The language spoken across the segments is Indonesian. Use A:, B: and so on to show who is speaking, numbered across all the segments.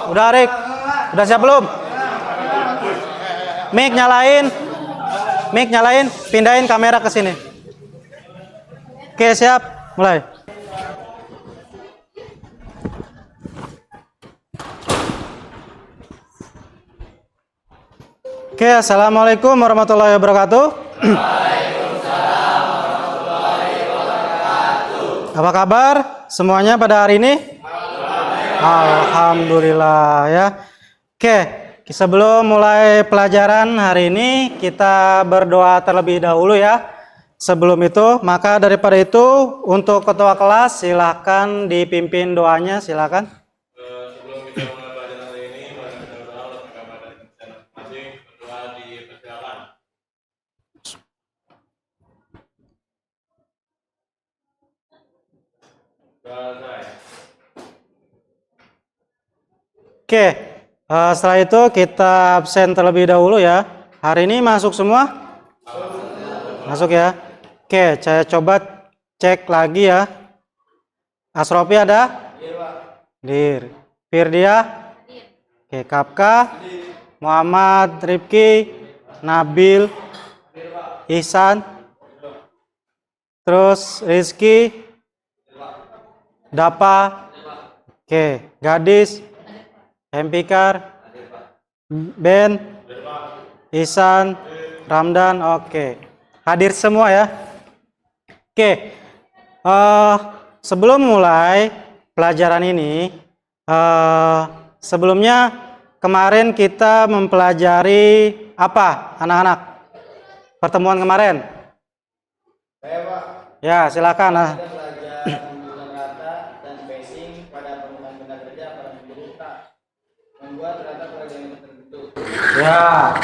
A: Udah Arik? Udah siap belum? Mic nyalain. Mic nyalain, pindahin kamera ke sini. Oke, siap. Mulai. Oke, assalamualaikum warahmatullahi wabarakatuh. Waalaikumsalam warahmatullahi wabarakatuh. Apa kabar semuanya pada hari ini? Alhamdulillah ya. Oke, sebelum mulai pelajaran hari ini kita berdoa terlebih dahulu ya. Sebelum itu, maka daripada itu untuk ketua kelas silakan dipimpin doanya, silakan.
B: Sebelum kita mulai pelajaran hari ini, mari kita berdoa untuk kepada kita masing-masing, berdoa di persilakan. Selesai.
A: Oke, setelah itu kita absen terlebih dahulu ya. Hari ini masuk semua? Masuk ya. Oke, saya coba cek lagi ya. Asrofi ada? Dir. Firdia? Oke, Kapka? Muhammad, Rifki, Nabil, Ihsan, terus Rizky, Dapa, oke, Gadis, Empikar, Ben, Ihsan, Ramdan, oke. Hadir semua ya. Oke. Sebelum mulai pelajaran ini, sebelumnya kemarin kita mempelajari apa, anak-anak? Pertemuan kemarin?
C: Saya Pak.
A: Ya, silakan.
C: Kita belajar pembuatan kata dan spacing pada penggunaan benda kerja pada menjadi tak membuat kata pada yang tertentu.
A: Ya.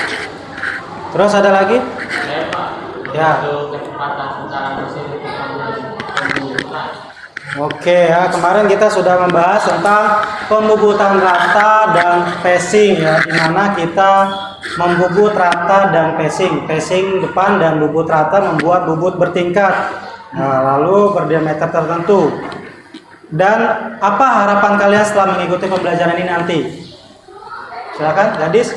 A: Terus ada lagi?
D: Saya Pak,
A: Ya.
D: untuk kecepatan secara mesin pembuatan.
A: Oke ya, kemarin kita sudah membahas tentang pembubutan rata dan pacing ya, di mana kita membubut rata dan pacing. Pacing depan dan bubut rata membuat bubut bertingkat, nah, lalu berdiameter tertentu. Dan apa harapan kalian setelah mengikuti pembelajaran ini nanti? Silakan, Gadis.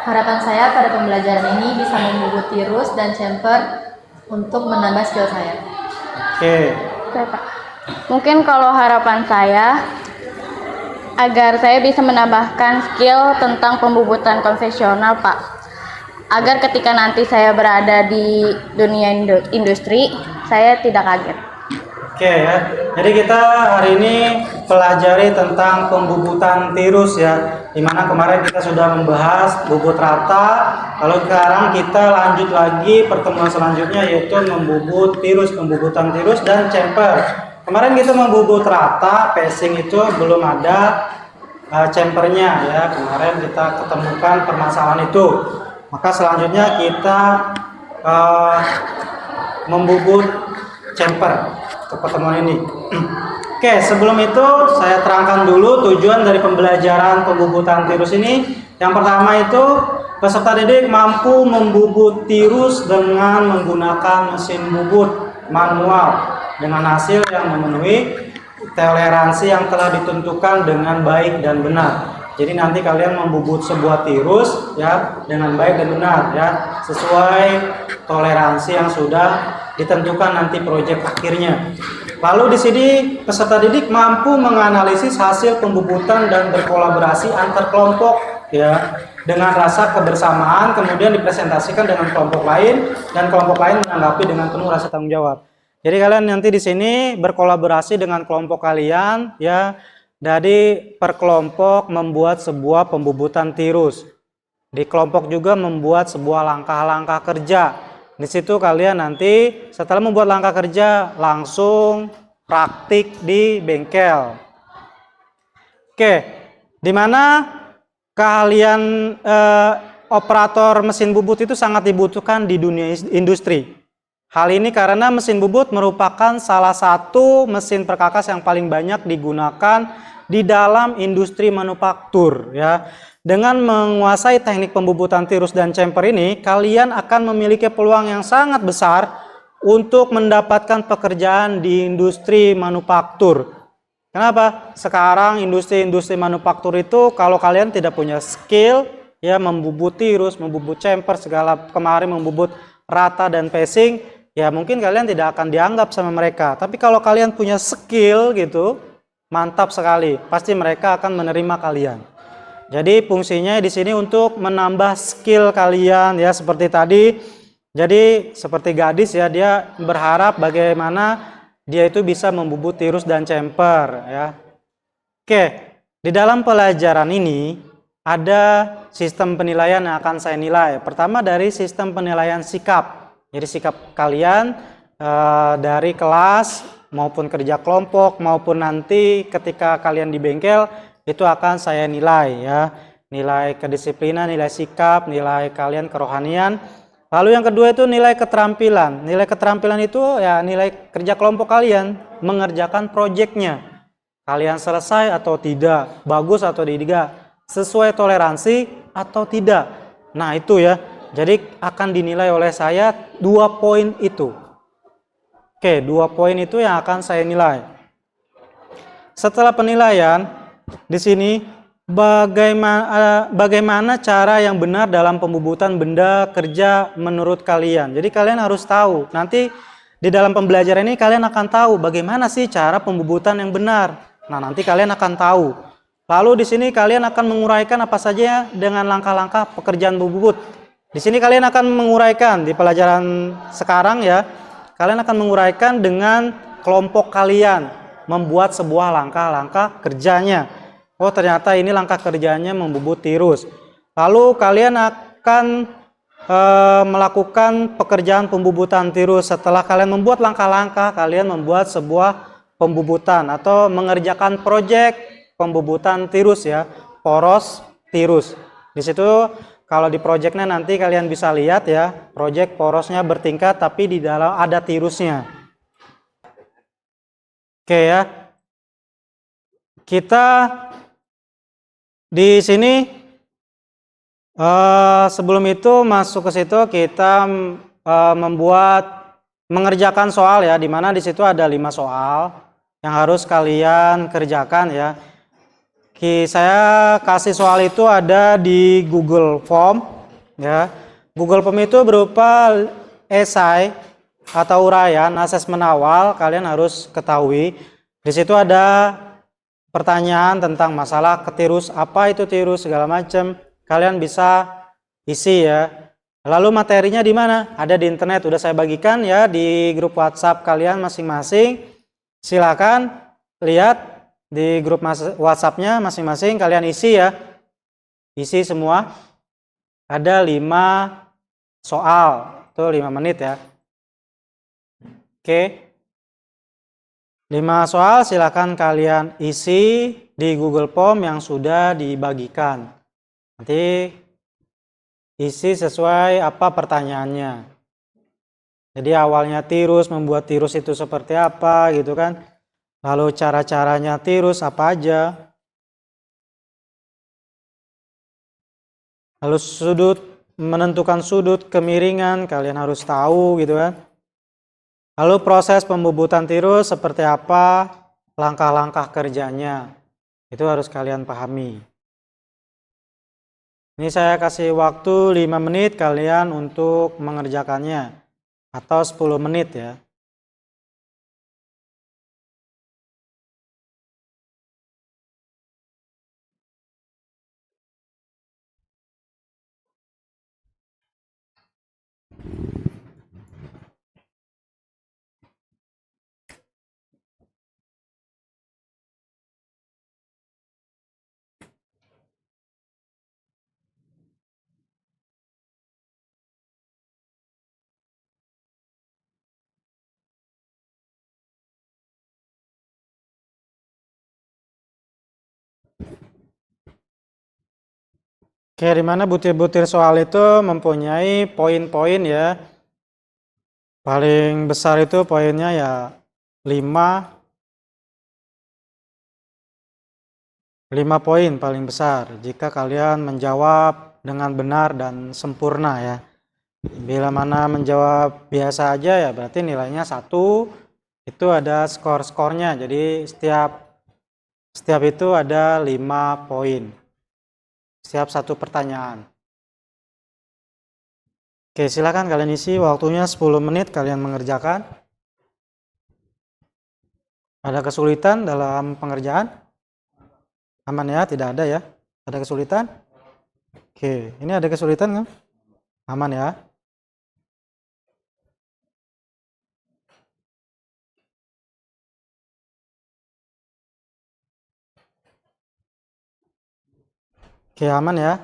E: Harapan saya pada pembelajaran ini bisa membubut tirus dan chamfer untuk menambah skill saya.
A: Oke.
F: Oke, Pak. Mungkin kalau harapan saya agar saya bisa menambahkan skill tentang pembubutan konvensional, Pak. Agar ketika nanti saya berada di dunia industri, saya tidak kaget.
A: Oke ya, jadi kita hari ini pelajari tentang pembubutan tirus ya, dimana kemarin kita sudah membahas bubut rata, lalu sekarang kita lanjut lagi pertemuan selanjutnya yaitu membubut tirus, pembubutan tirus dan chamfer. Kemarin kita membubut rata, pacing itu belum ada chamfernya ya, kemarin kita ketemukan permasalahan itu. Maka selanjutnya kita membubut chamfer untuk pertemuan ini. Oke, sebelum itu saya terangkan dulu tujuan dari pembelajaran pembubutan tirus ini. Yang pertama itu peserta didik mampu membubut tirus dengan menggunakan mesin bubut manual dengan hasil yang memenuhi toleransi yang telah ditentukan dengan baik dan benar. Jadi nanti kalian membubut sebuah tirus ya dengan baik dan benar ya, sesuai toleransi yang sudah ditentukan nanti proyek akhirnya. Lalu di sini peserta didik mampu menganalisis hasil pembubutan dan berkolaborasi antar kelompok ya dengan rasa kebersamaan, kemudian dipresentasikan dengan kelompok lain dan kelompok lain menanggapi dengan penuh rasa tanggung jawab. Jadi kalian nanti di sini berkolaborasi dengan kelompok kalian ya. Jadi per kelompok membuat sebuah pembubutan tirus. Di kelompok juga membuat sebuah langkah-langkah kerja. Di situ kalian nanti setelah membuat langkah kerja langsung praktik di bengkel. Oke, di mana keahlian operator mesin bubut itu sangat dibutuhkan di dunia industri. Hal ini karena mesin bubut merupakan salah satu mesin perkakas yang paling banyak digunakan di dalam industri manufaktur ya. Dengan menguasai teknik pembubutan tirus dan chamfer ini, kalian akan memiliki peluang yang sangat besar untuk mendapatkan pekerjaan di industri manufaktur. Kenapa? Sekarang industri-industri manufaktur itu kalau kalian tidak punya skill ya membubut tirus, membubut chamfer segala kemarin membubut rata dan pacing, ya mungkin kalian tidak akan dianggap sama mereka. Tapi kalau kalian punya skill gitu, mantap sekali. Pasti mereka akan menerima kalian. Jadi fungsinya di sini untuk menambah skill kalian ya seperti tadi. Jadi seperti gadis ya, dia berharap bagaimana dia itu bisa membubut tirus dan chamfer ya. Oke, di dalam pelajaran ini ada sistem penilaian yang akan saya nilai. Pertama dari sistem penilaian sikap. Jadi sikap kalian dari kelas maupun kerja kelompok maupun nanti ketika kalian di bengkel itu akan saya nilai ya. Nilai kedisiplinan, nilai sikap, nilai kalian kerohanian. Lalu yang kedua itu nilai keterampilan. Nilai keterampilan itu ya nilai kerja kelompok kalian, mengerjakan proyeknya. Kalian selesai atau tidak, bagus atau tidak, sesuai toleransi atau tidak. Nah itu ya, jadi akan dinilai oleh saya 2 poin itu. Oke, 2 poin itu yang akan saya nilai. Setelah penilaian, di sini bagaimana cara yang benar dalam pembubutan benda kerja menurut kalian. Jadi kalian harus tahu, nanti di dalam pembelajaran ini kalian akan tahu bagaimana sih cara pembubutan yang benar. Nah, nanti kalian akan tahu. Lalu di sini kalian akan menguraikan apa saja dengan langkah-langkah pekerjaan pembubut. Di sini kalian akan menguraikan di pelajaran sekarang ya. Kalian akan menguraikan dengan kelompok kalian, membuat sebuah langkah-langkah kerjanya. Oh ternyata ini langkah kerjanya membubut tirus. Lalu kalian akan melakukan pekerjaan pembubutan tirus. Setelah kalian membuat langkah-langkah, kalian membuat sebuah pembubutan atau mengerjakan proyek pembubutan tirus ya, poros tirus. Di situ kalau di proyeknya nanti kalian bisa lihat ya, proyek porosnya bertingkat tapi di dalam ada tirusnya. Oke ya. Kita di sini sebelum itu masuk ke situ kita mengerjakan soal ya, dimana di situ ada 5 soal yang harus kalian kerjakan ya. Saya kasih soal itu ada di Google Form ya. Google Form itu berupa esai atau uraian asesmen awal, kalian harus ketahui. Di situ ada pertanyaan tentang masalah ketirus, apa itu tirus segala macam, kalian bisa isi ya. Lalu materinya di mana? Ada di internet, udah saya bagikan ya di grup WhatsApp kalian masing-masing. Silakan lihat di grup WhatsApp-nya masing-masing, kalian isi ya. Isi semua. Ada 5 soal, itu 5 menit ya. Oke. 5 soal silakan kalian isi di Google Form yang sudah dibagikan. Nanti isi sesuai apa pertanyaannya. Jadi awalnya tirus, membuat tirus itu seperti apa gitu kan. Lalu cara-caranya tirus apa aja. Lalu menentukan sudut, kemiringan, kalian harus tahu gitu kan. Lalu proses pembubutan tirus seperti apa, langkah-langkah kerjanya, itu harus kalian pahami. Ini saya kasih waktu 5 menit kalian untuk mengerjakannya, atau 10 menit ya. Oke, dimana butir-butir soal itu mempunyai poin-poin ya. Paling besar itu poinnya ya 5 poin paling besar jika kalian menjawab dengan benar dan sempurna ya. Bila mana menjawab biasa aja ya berarti nilainya 1, itu ada skor-skornya. Jadi setiap Setiap itu ada 5 poin. Setiap satu pertanyaan. Oke, silakan kalian isi, waktunya 10 menit kalian mengerjakan. Ada kesulitan dalam pengerjaan? Aman ya, tidak ada ya. Ada kesulitan? Oke, ini ada kesulitan kan? Aman ya. Oke, aman ya.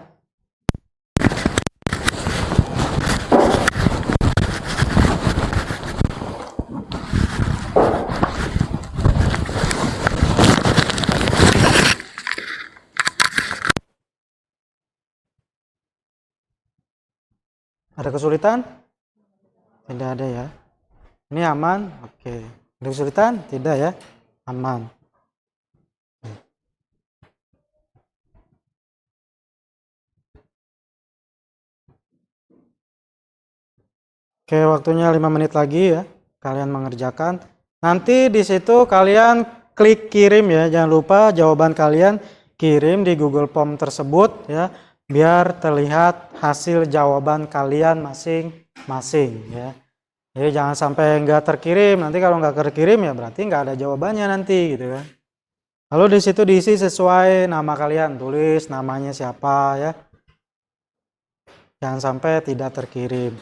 A: Ada kesulitan? Tidak ada ya. Ini aman? Oke. Ada kesulitan? Tidak ya. Aman. Oke, waktunya 5 menit lagi ya. Kalian mengerjakan. Nanti di situ kalian klik kirim ya. Jangan lupa jawaban kalian kirim di Google Form tersebut ya. Biar terlihat hasil jawaban kalian masing-masing ya. Jadi jangan sampai nggak terkirim. Nanti kalau nggak terkirim ya berarti nggak ada jawabannya nanti gitu kan. Lalu di situ diisi sesuai nama kalian. Tulis namanya siapa ya. Jangan sampai tidak terkirim.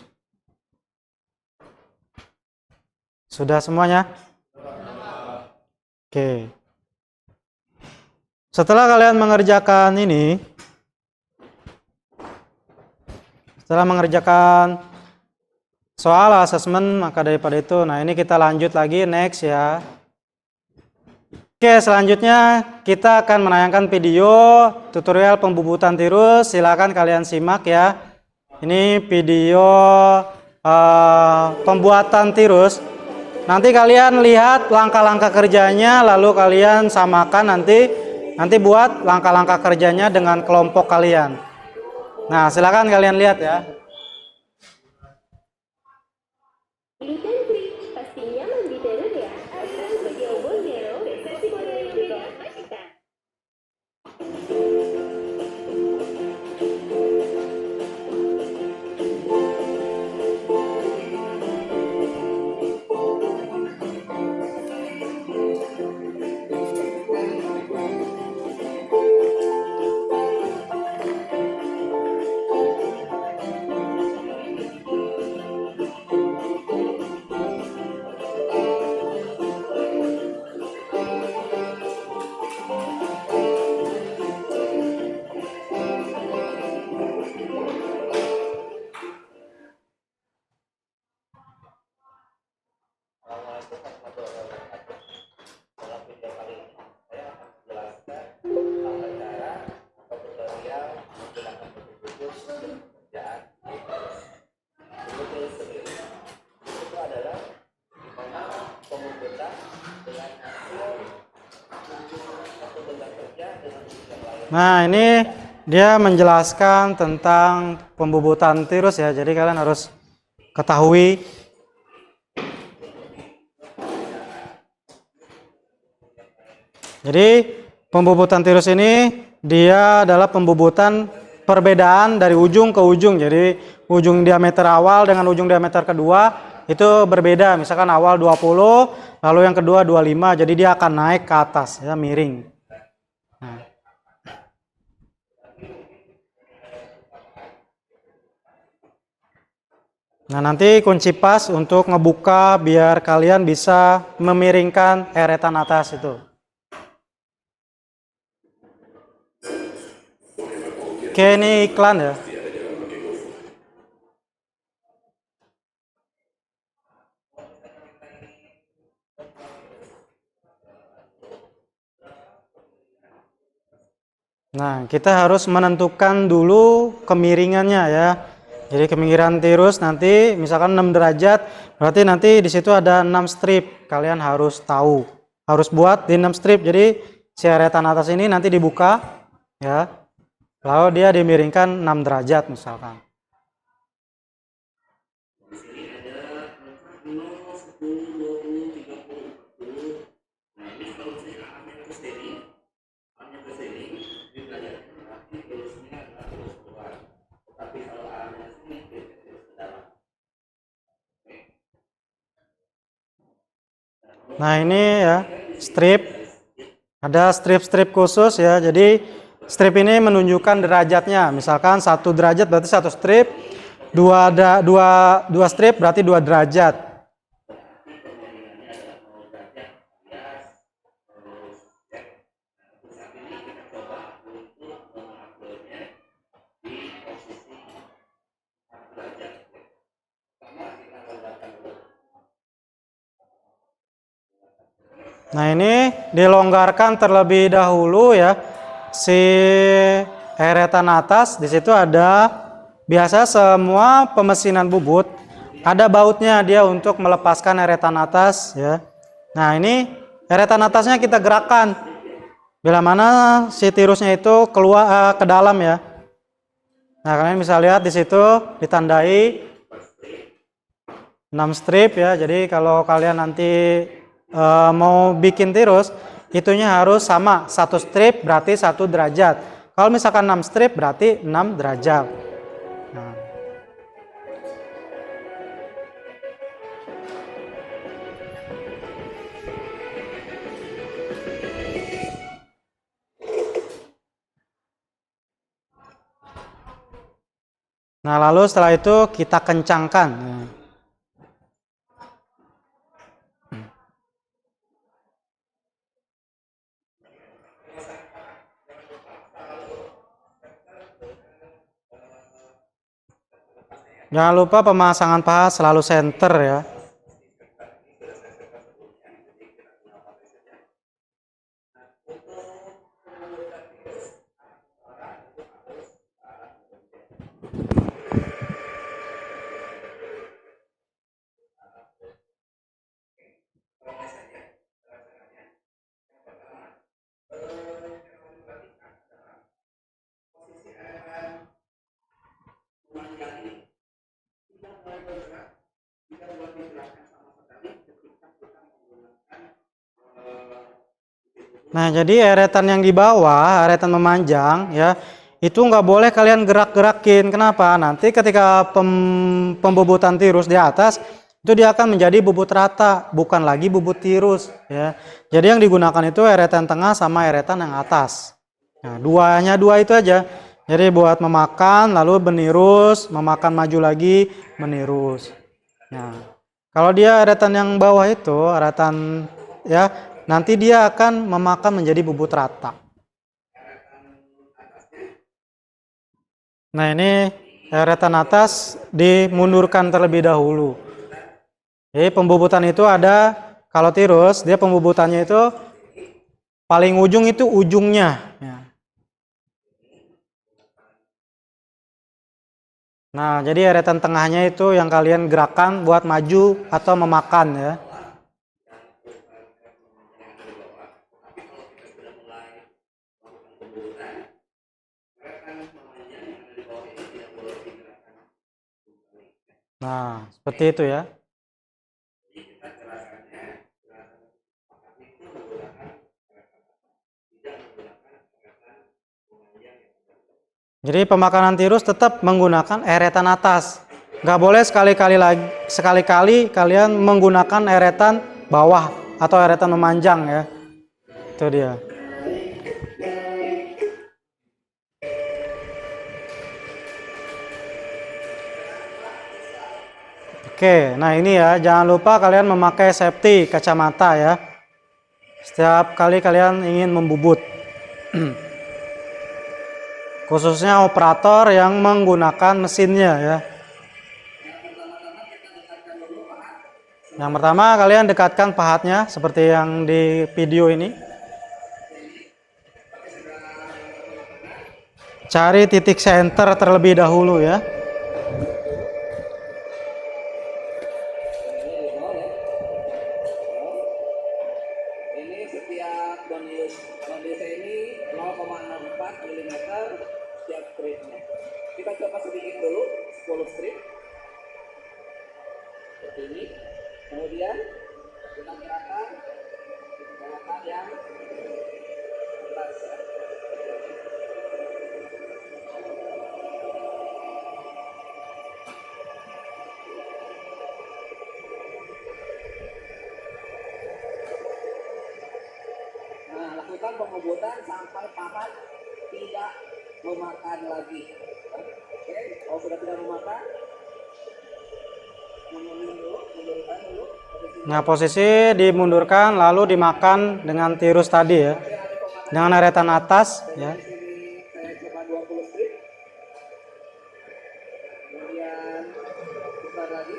A: Sudah semuanya? Oke. Setelah kalian mengerjakan ini, setelah mengerjakan soal asesmen, maka daripada itu, nah ini kita lanjut lagi, next ya. Oke, selanjutnya kita akan menayangkan video tutorial pembubutan tirus. Silakan kalian simak ya. Ini video pembuatan tirus. Nanti kalian lihat langkah-langkah kerjanya, lalu kalian samakan nanti buat langkah-langkah kerjanya dengan kelompok kalian. Nah, silakan kalian lihat ya.
G: Gluten free pastinya lebih dari ya. Asal beliau Bondero, versi Borneo yang beda, pastikan.
A: Nah, ini dia menjelaskan tentang pembubutan tirus ya. Jadi kalian harus ketahui. Jadi pembubutan tirus ini dia adalah pembubutan perbedaan dari ujung ke ujung. Jadi ujung diameter awal dengan ujung diameter kedua itu berbeda. Misalkan awal 20, lalu yang kedua 25. Jadi dia akan naik ke atas ya, miring. Nah, nanti kunci pas untuk ngebuka biar kalian bisa memiringkan eretan atas itu. Oke, ini iklan ya. Nah, kita harus menentukan dulu kemiringannya ya. Jadi kemiringan tirus nanti misalkan 6 derajat, berarti nanti di situ ada 6 strip. Kalian harus tahu. Harus buat di 6 strip. Jadi si eretan atas ini nanti dibuka ya. Lalu dia dimiringkan 6 derajat misalkan. Nah ini ya strip, ada strip-strip khusus ya. Jadi strip ini menunjukkan derajatnya. Misalkan 1 derajat berarti 1 strip, dua strip berarti 2 derajat. Nah ini dilonggarkan terlebih dahulu ya si eretan atas. Di situ ada biasa semua pemesinan bubut ada bautnya dia untuk melepaskan eretan atas ya. Nah ini eretan atasnya kita gerakkan bila mana si tirusnya itu keluar ke dalam ya. Nah kalian bisa lihat di situ ditandai 6 strip ya. Jadi kalau kalian nanti mau bikin tirus itunya harus sama, 1 strip berarti 1 derajat. Kalau misalkan 6 strip berarti 6 derajat. Nah lalu setelah itu kita kencangkan. Jangan lupa pemasangan pahat selalu center ya. Nah jadi eretan yang di bawah, eretan memanjang ya, itu nggak boleh kalian gerak-gerakin. Kenapa? Nanti ketika pembobotan tirus di atas itu dia akan menjadi bubut rata, bukan lagi bubut tirus ya. Jadi yang digunakan itu eretan tengah sama eretan yang atas. Nah dua itu aja. Jadi buat memakan lalu menirus, memakan maju lagi menirus. Nah kalau dia eretan yang bawah itu eretan ya, nanti dia akan memakan menjadi bubut rata. Nah ini eretan atas dimundurkan terlebih dahulu. Jadi pembobotan itu ada, kalau tirus dia pembobotannya itu paling ujung itu ujungnya. Nah jadi eretan tengahnya itu yang kalian gerakan buat maju atau memakan ya. Nah seperti itu ya. Jadi pemakanan tirus tetap menggunakan eretan atas. Nggak boleh sekali-kali kalian menggunakan eretan bawah atau eretan memanjang ya. Itu dia. Oke, nah ini ya, jangan lupa kalian memakai safety kacamata ya. Setiap kali kalian ingin membubut. Khususnya operator yang menggunakan mesinnya ya. Yang pertama kalian dekatkan pahatnya seperti yang di video ini. Cari titik center terlebih dahulu ya.
H: Ini setiap bondisnya ini 0,64 mm setiap stripnya. Kita coba sedikit dulu 10 strip seperti ini. Kemudian kita gerakan yang atas. Nah, lakukan pengobotan sampai pahat tidak memakan lagi. Oke, kalau sudah tidak memakan, mundurkan dulu.
A: Nah, posisi dimundurkan lalu dimakan dengan tirus tadi ya. Dengan eretan atas ya.
H: Ini saya coba 20 strip. Kemudian putar lagi.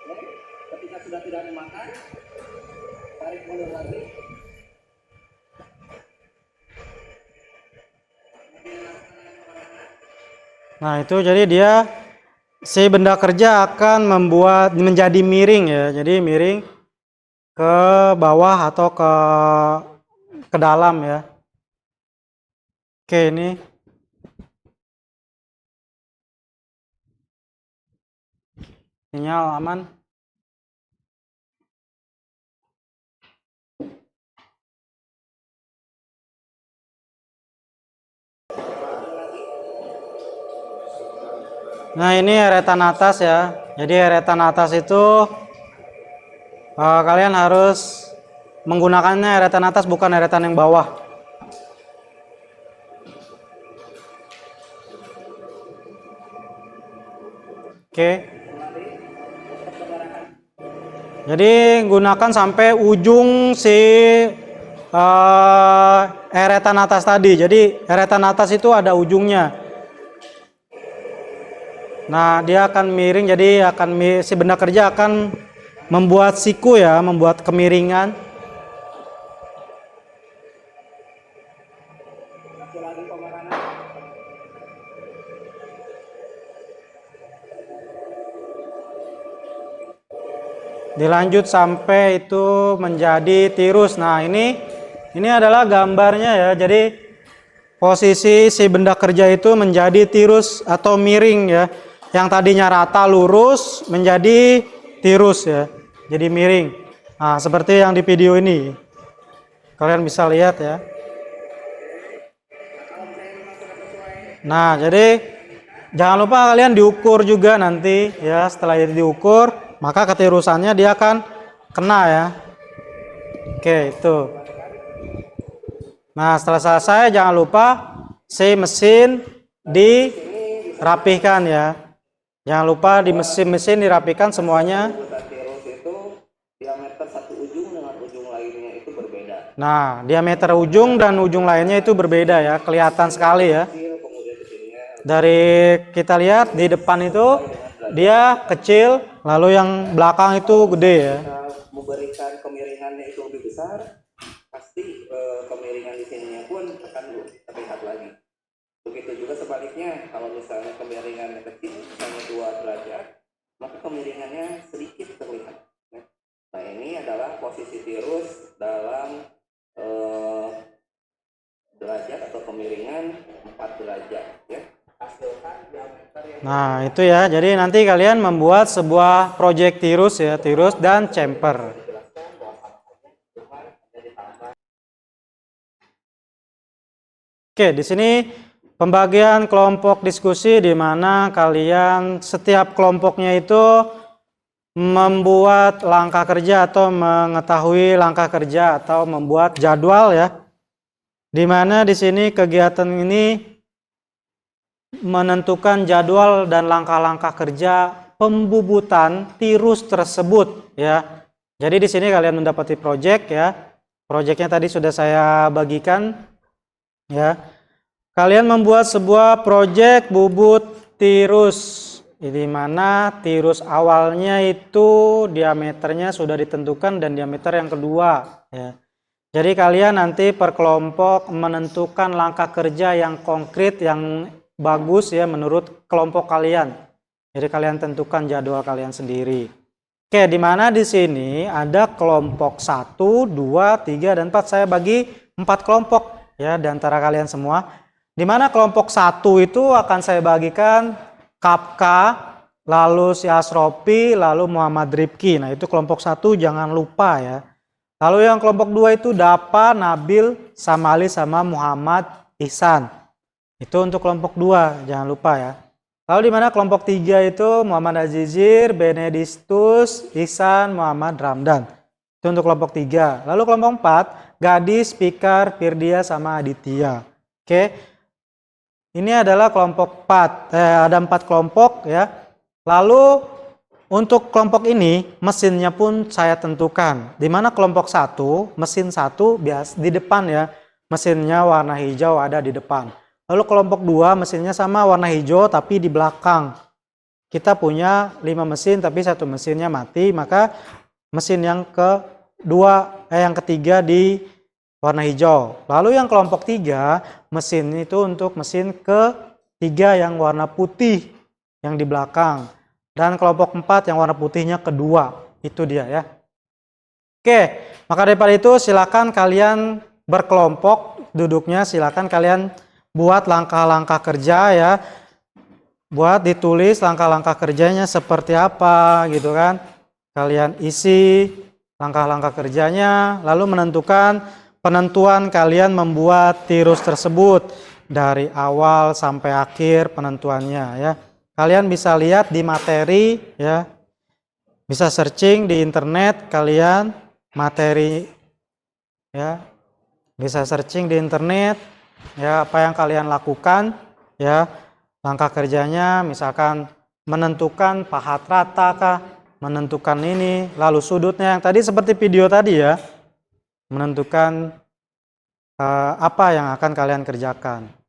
H: Oke, ketika sudah tidak dimakan, tarik mundur lagi.
A: Nah, itu jadi dia si benda kerja akan membuat menjadi miring ya. Jadi miring ke bawah atau ke dalam ya. Oke, ini sinyal aman. Nah, ini eretan atas ya. Jadi eretan atas itu kalian harus menggunakannya eretan atas, bukan eretan yang bawah. Oke. Jadi gunakan sampai ujung si eretan atas tadi. Jadi eretan atas itu ada ujungnya. Nah, dia akan miring, jadi si benda kerja akan membuat siku ya, membuat kemiringan. Dilanjut sampai itu menjadi tirus. Nah, ini adalah gambarnya ya. Jadi posisi si benda kerja itu menjadi tirus atau miring ya. Yang tadinya rata lurus menjadi tirus ya. Jadi miring. Nah, seperti yang di video ini. Kalian bisa lihat ya. Nah, jadi jangan lupa kalian diukur juga nanti ya. Setelah itu diukur, maka ketirusannya dia akan kena ya. Oke, itu. Nah, setelah selesai jangan lupa si mesin dirapihkan ya. Jangan lupa di mesin dirapikan semuanya.
H: Tirus itu diameter satu ujung dengan ujung lainnya itu berbeda.
A: Nah, diameter ujung dan ujung lainnya itu berbeda ya. Kelihatan sekali ya. Dari kita lihat di depan itu dia kecil, lalu yang belakang itu gede ya.
H: Memberikan kemiringannya itu lebih besar, pasti kemiringan di sininya pun akan terlihat lagi. Begitu juga sebaliknya, kalau misalnya kemiringannya kecil, misalnya 2 derajat, maka kemiringannya sedikit terlihat. Nah, ini adalah posisi tirus dalam derajat atau kemiringan 4 derajat ya.
A: Nah, itu ya. Jadi nanti kalian membuat sebuah project tirus ya, tirus dan chamfer. Oke, di sini pembagian kelompok diskusi di mana kalian setiap kelompoknya itu membuat langkah kerja atau mengetahui langkah kerja atau membuat jadwal ya. Di mana di sini kegiatan ini menentukan jadwal dan langkah-langkah kerja pembubutan tirus tersebut ya. Jadi di sini kalian mendapati project ya. Projectnya tadi sudah saya bagikan ya. Kalian membuat sebuah project bubut tirus, di mana tirus awalnya itu diameternya sudah ditentukan dan diameter yang kedua ya. Jadi kalian nanti per kelompok menentukan langkah kerja yang konkret, yang bagus ya menurut kelompok kalian. Jadi kalian tentukan jadwal kalian sendiri. Oke, di mana di sini ada kelompok 1, 2, 3 dan 4. Saya bagi 4 kelompok ya di antara kalian semua. Di mana kelompok 1 itu akan saya bagikan KAPK lalu si Asrofi, lalu Muhammad Rifki. Nah itu kelompok 1 jangan lupa ya. Lalu yang kelompok 2 itu Dapa, Nabil, Samali sama Muhammad Ihsan. Itu untuk kelompok 2, jangan lupa ya. Lalu di mana kelompok 3 itu Muhammad Azizir, Benedistus, Ihsan, Muhammad Ramdan. Itu untuk kelompok 3. Lalu kelompok 4, Gadis, Fikar, Firdia sama Aditya. Oke. Ini adalah kelompok 4. Ada 4 kelompok ya. Lalu untuk kelompok ini mesinnya pun saya tentukan. Di mana kelompok 1, mesin 1 biasa di depan ya. Mesinnya warna hijau ada di depan. Lalu kelompok 2 mesinnya sama warna hijau tapi di belakang. Kita punya 5 mesin tapi 1 mesinnya mati, maka mesin yang ketiga di warna hijau. Lalu yang kelompok 3 mesin itu untuk mesin ketiga yang warna putih yang di belakang. Dan kelompok 4 yang warna putihnya kedua. Itu dia ya. Oke, maka daripada itu silakan kalian berkelompok duduknya, silakan kalian buat langkah-langkah kerja ya. Buat ditulis langkah-langkah kerjanya seperti apa gitu kan. Kalian isi langkah-langkah kerjanya, lalu menentukan penentuan kalian membuat tirus tersebut dari awal sampai akhir penentuannya ya. Kalian bisa lihat di materi ya. Bisa searching di internet kalian materi ya. Bisa searching di internet ya apa yang kalian lakukan ya. Langkah kerjanya misalkan menentukan pahat rata kah, menentukan ini, lalu sudutnya yang tadi seperti video tadi ya. Menentukan apa yang akan kalian kerjakan.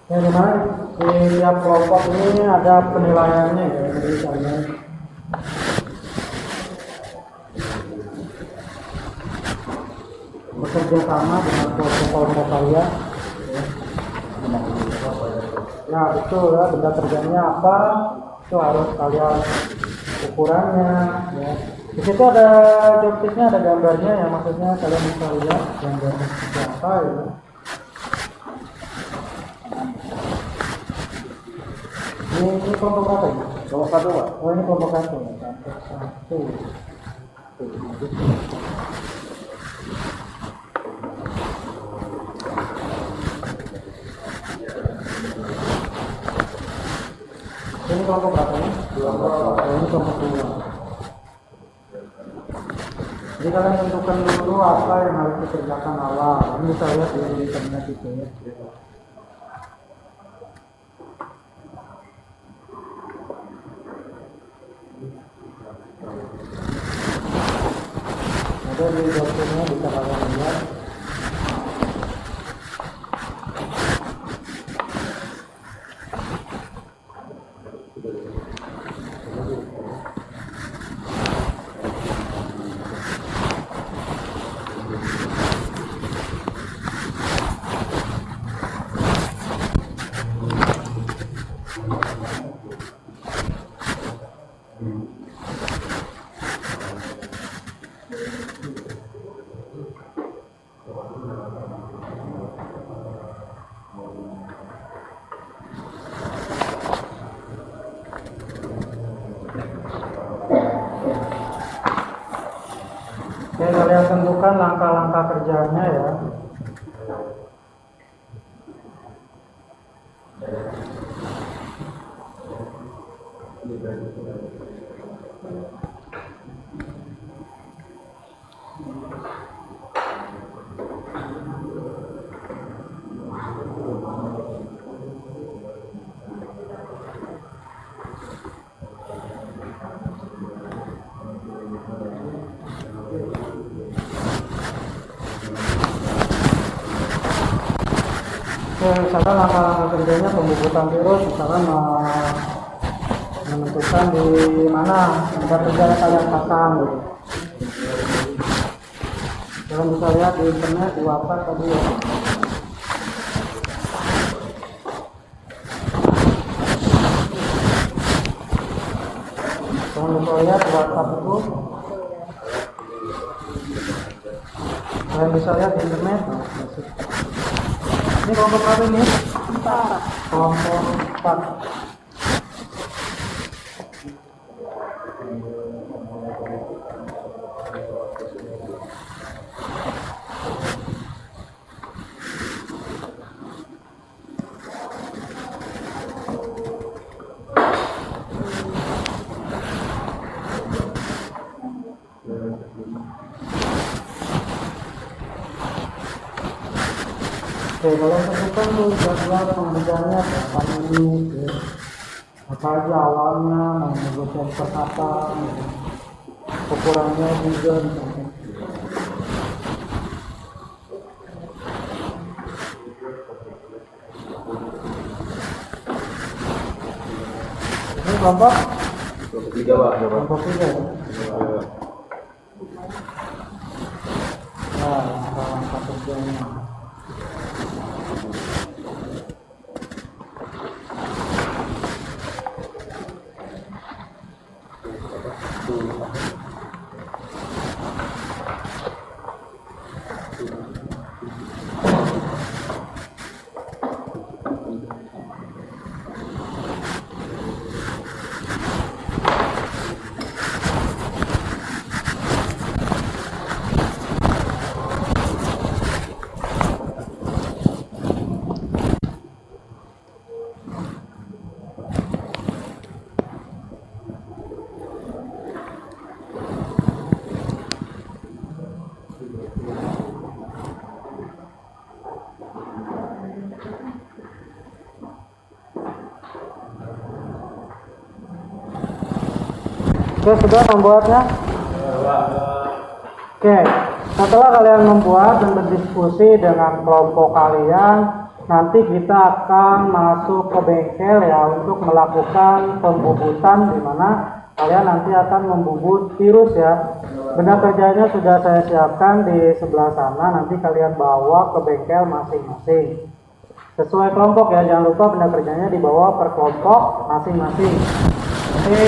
A: Ya, dimana di tiap kelompok ini ada penilaiannya ya, jadi kalian bekerja sama dengan kelompok kalian ya betul ya, benda kerjanya apa itu harus kalian ukurannya ya. Di situ ada job listnya, ada gambarnya ya, maksudnya kalian bisa lihat gambarnya seperti apa ya. Ini kelompok berapa ya? Kelompok 1 Pak? Oh ini kelompok 1 ya? Kelompok 1. Ini kelompok berapa ya? Ini kelompok 2. Jadi kalian tentukan dulu apa yang harus dikerjakan awal. Ini bisa lihat di internet itu ya. Ada di dokumennya bisa kalian lihat. Oke, kalian tentukan langkah-langkah kerjanya ya. Misalkan langkah-langkah kerjanya pembukutan virus, misalkan menentukan di mana benda kerja yang kalian pasang gitu. Kalian bisa lihat di internet, di WhatsApp tadi ya. Jangan lupa lihat WhatsApp itu. Kalian bisa lihat di internet. Ini kelompok apa ini? Kelompok 4. Oke, kalau tentukan tuh jadwal pengerjaannya kapan ini, apa aja awalnya, mau negosiasi perkataan, ukurannya juga. Ini kelompok? Kelompok 3, Pak. Kelompok 3. Nah, langkah kerjanya. Oke, sudah membuatnya? Oke, setelah kalian membuat dan berdiskusi dengan kelompok kalian, nanti kita akan masuk ke bengkel ya untuk melakukan pembubutan, di mana kalian nanti akan membubut virus ya. Benda kerjanya sudah saya siapkan di sebelah sana, nanti kalian bawa ke bengkel masing-masing. Sesuai kelompok ya, jangan lupa benda kerjanya dibawa per kelompok masing-masing. Jadi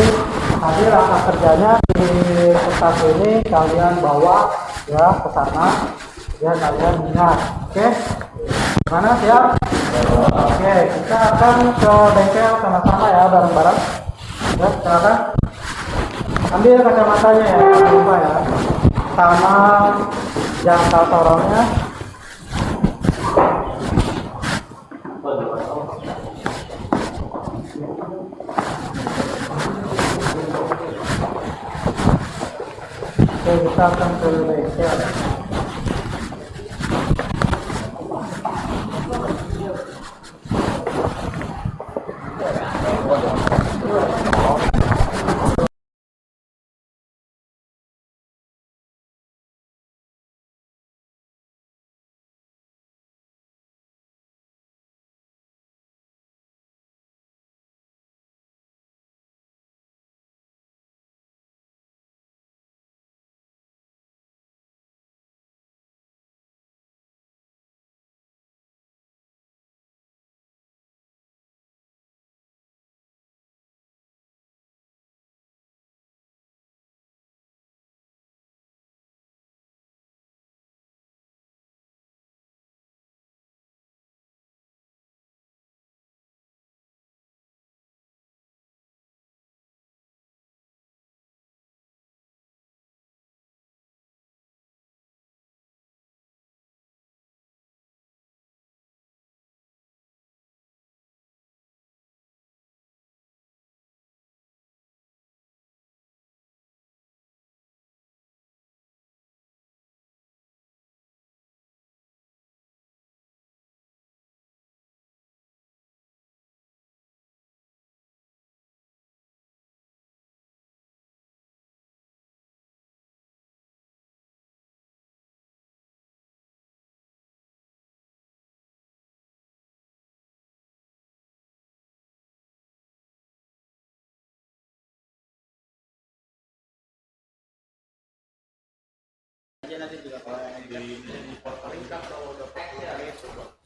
A: nanti langkah kerjanya di kertas ini kalian bawa ya ke sana, ya kalian ingat. Oke, mana siap? Oke, kita akan ke bengkel sama-sama ya bareng-bareng. Ya, silakan. Ambil kacamatanya ya, jangan lupa ya. Sama jangkau sorongnya. Oke, kita akan ke bengkel.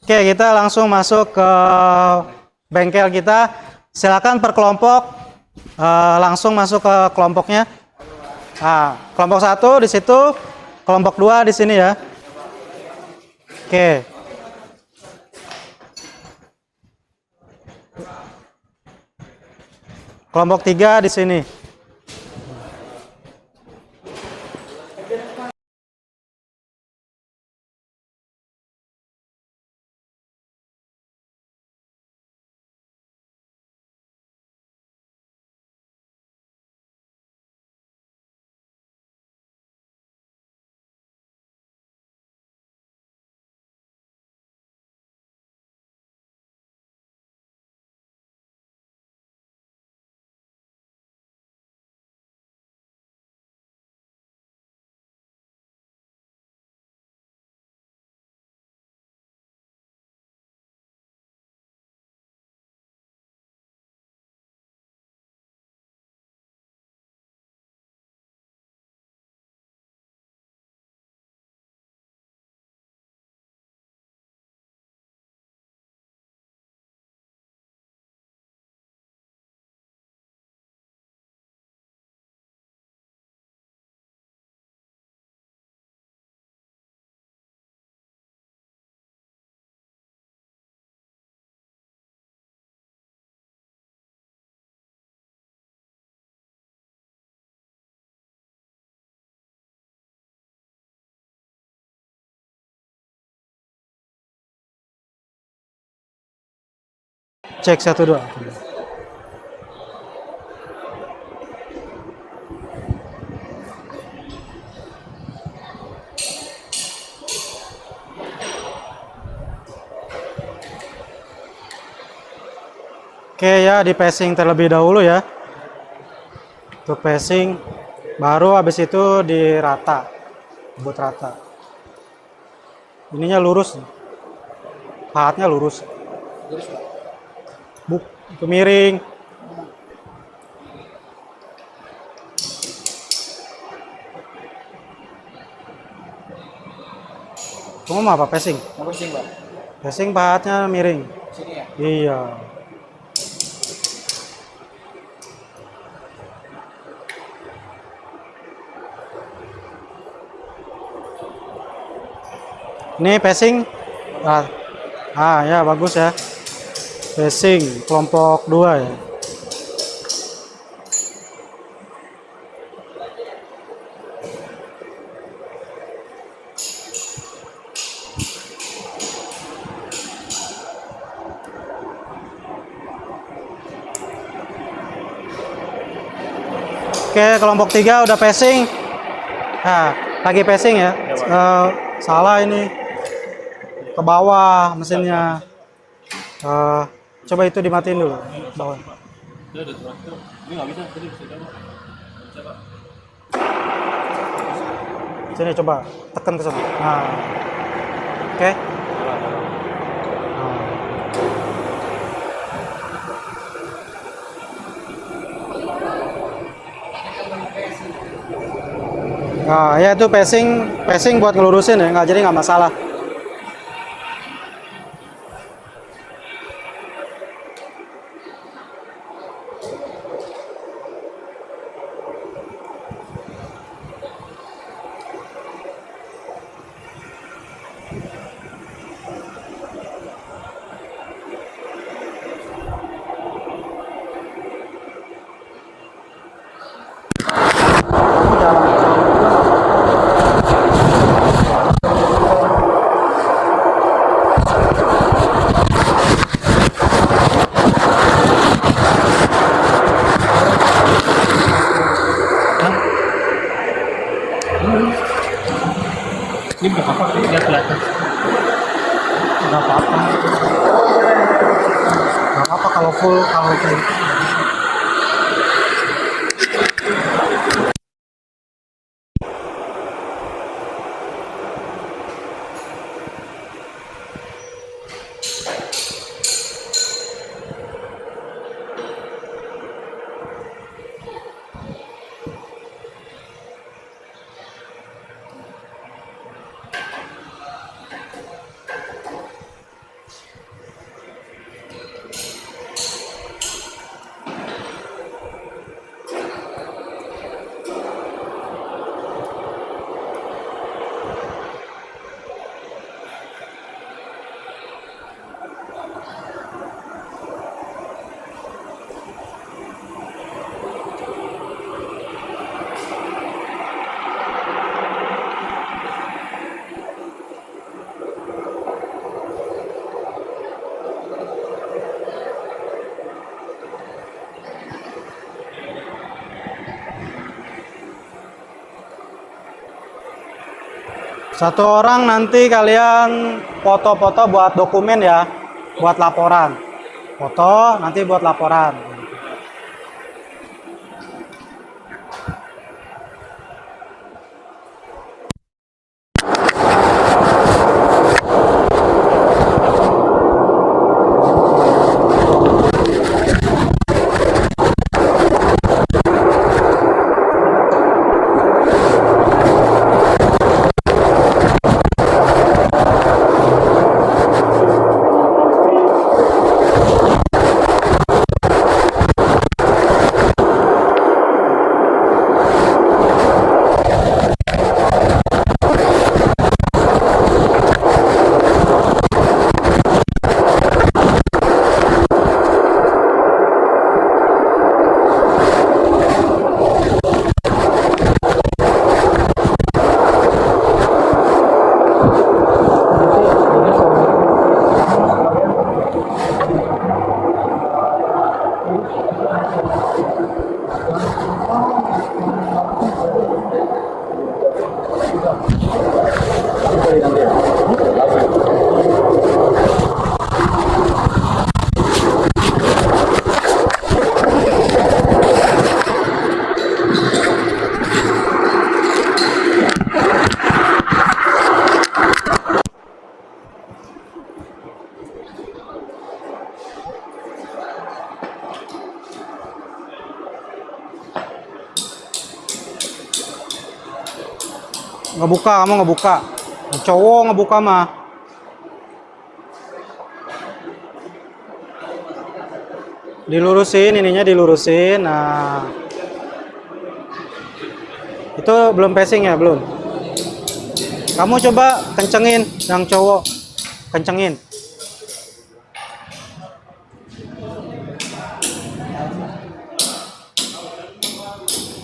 A: Oke, kita langsung masuk ke bengkel kita. Silakan per kelompok langsung masuk ke kelompoknya. Nah, kelompok 1 di situ, kelompok 2 di sini ya. Oke. Kelompok 3 di sini. Cek 1 2. Oke ya, di passing terlebih dahulu ya. Untuk passing, baru habis itu dirata, buat rata. Ininya lurus, pahatnya lurus. Buk, itu miring. Kamu mau apa passing?
C: Apa sih, Mbak?
A: Passing pahatnya miring.
C: Sini ya?
A: Iya. Ini passing. Ya bagus ya. Passing kelompok 2 ya. Oke, kelompok 3 udah passing. Nah, lagi passing ya. Salah ini. Ke bawah mesinnya. Coba itu dimatiin dulu. Bawah. Sini coba tekan ke sana. Nah. Oke. Nah, ya itu passing buat ngelurusin ya, nggak jadi nggak masalah.
D: Ini berapa apa? Dia kelihatan.
A: Nggak apa-apa. Nggak apa-apa kalau full, kalau kayak Satu orang nanti kalian foto-foto buat dokumen ya, buat laporan. Foto nanti buat laporan. Ngebuka, kamu ngebuka. Cowok ngebuka mah. Dilurusin, ininya dilurusin. Nah, itu belum passing ya, belum. Kamu coba kencengin, yang cowok kencengin.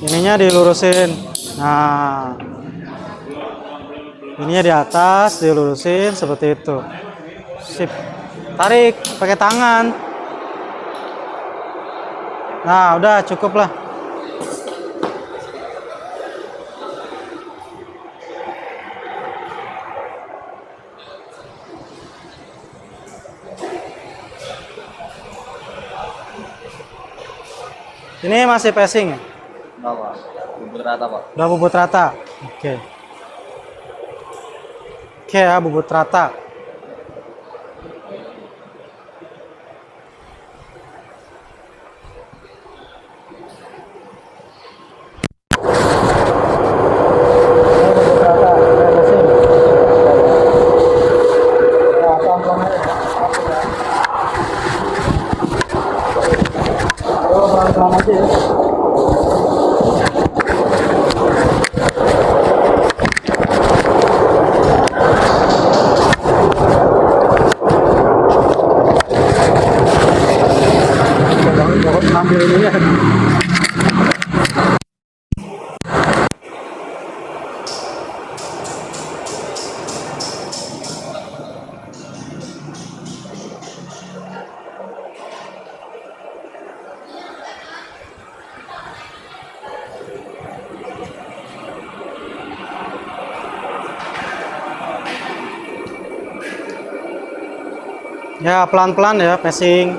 A: Ininya dilurusin. Nah, ininya di atas dilurusin seperti itu. Sip. Tarik pakai tangan. Nah, udah cukup lah. Ini masih passing ya?
C: Bapak, bubut rata Pak.
A: Udah bubut rata. Oke. Oke ya, bubut rata. Ambil ini ya. Ya, pelan-pelan ya, passing.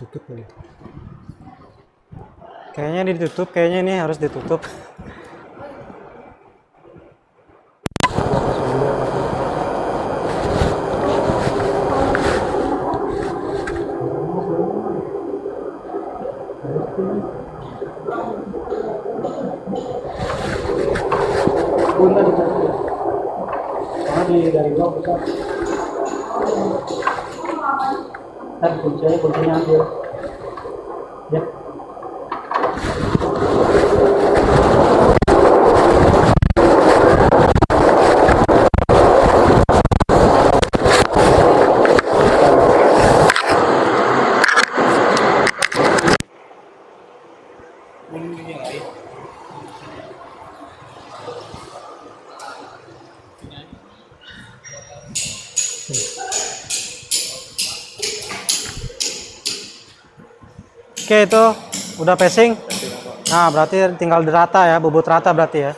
A: Ditutup kali. Kayaknya ini ditutup, kayaknya ini harus ditutup. Punta ditutup. Karena dari bawah besar. Ntar kuncinya ambil. Ya. Oke, itu udah passing. Nah, berarti tinggal dirata ya, bobot rata berarti ya.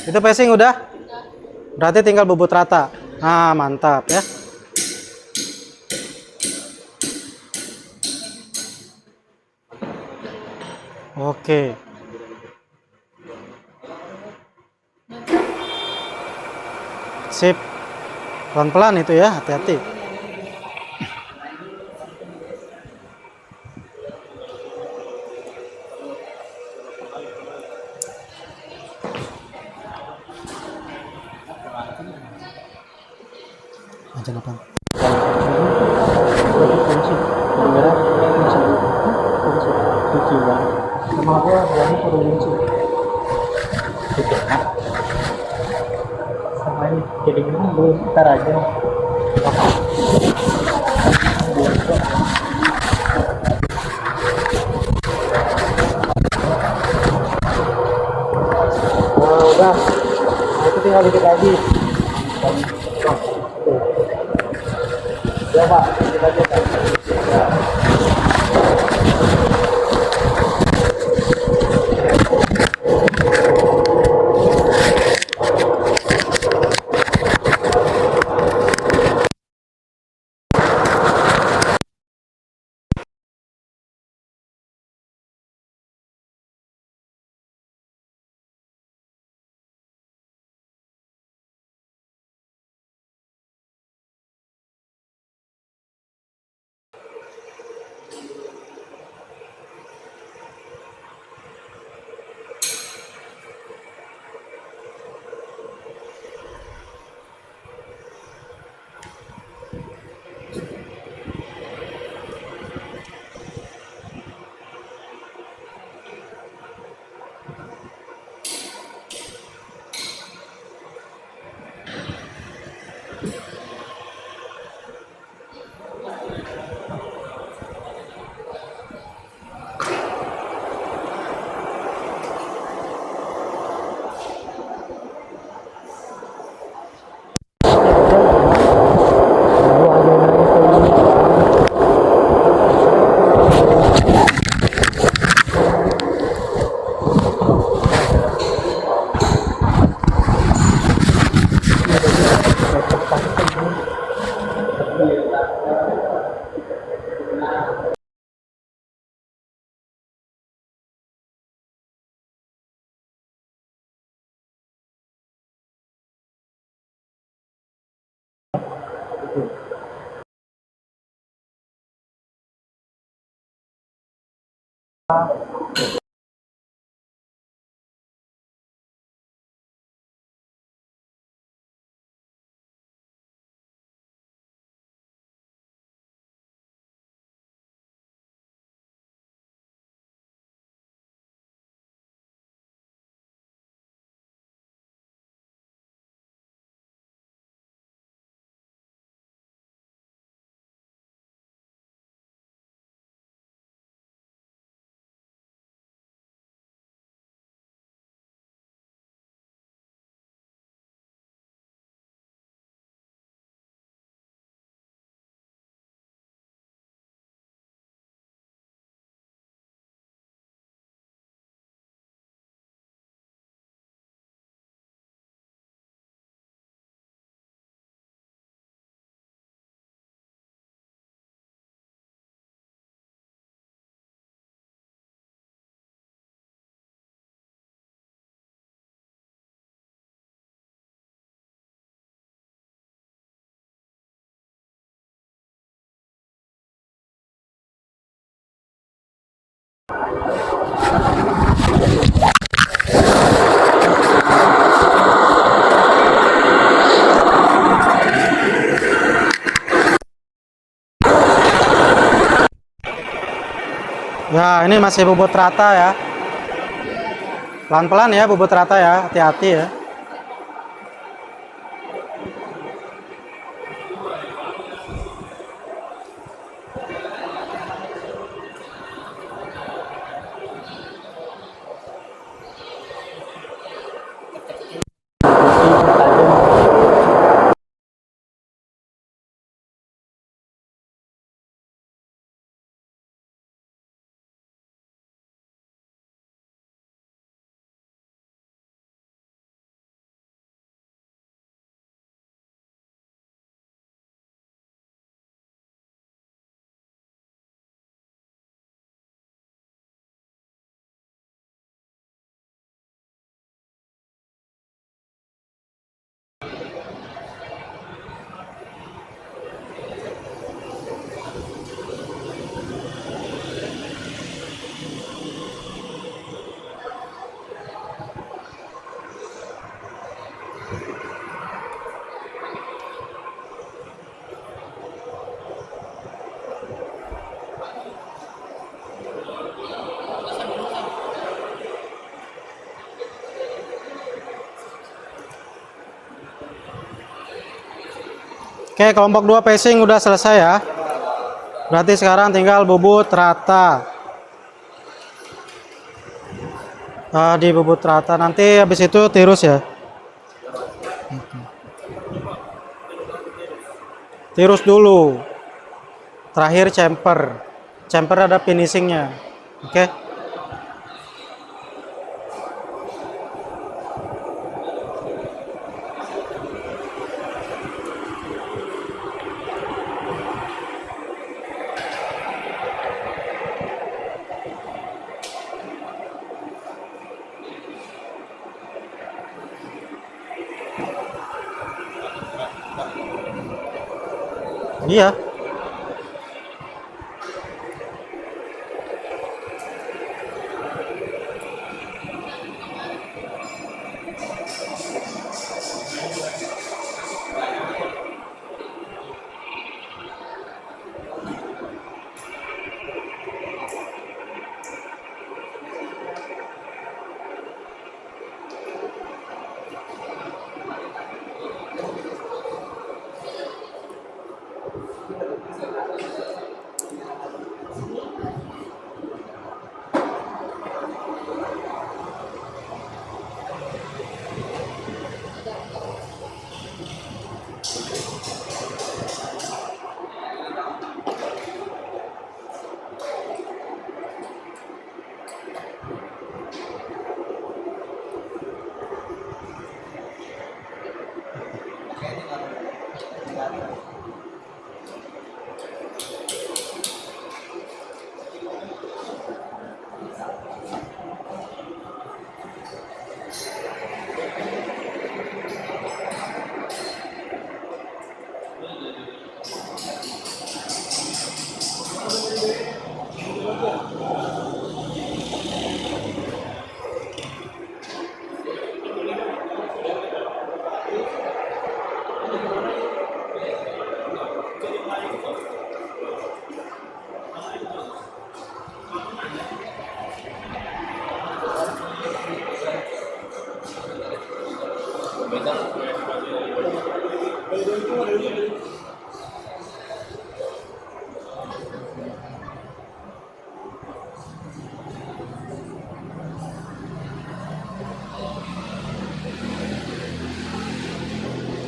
A: Itu passing udah? Berarti tinggal bobot rata. Nah, mantap ya. Oke. Sip. Pelan-pelan itu ya, hati-hati. Aja apa? Sama aku berani perlu sama ini jadi gini belum ntar aja. Nah, udah. Nah, itu tinggal dikit lagi. Ya Pak, dikit aja Pak. Ya, ini masih bobot rata ya. Pelan-pelan ya, bobot rata ya, hati-hati ya. Oke, kelompok 2 pacing udah selesai ya. Berarti sekarang tinggal bobot rata. Di bobot rata, nanti habis itu tirus ya. Tirus dulu. Terakhir chamfer. Chamfer ada finishingnya. Oke. Iya.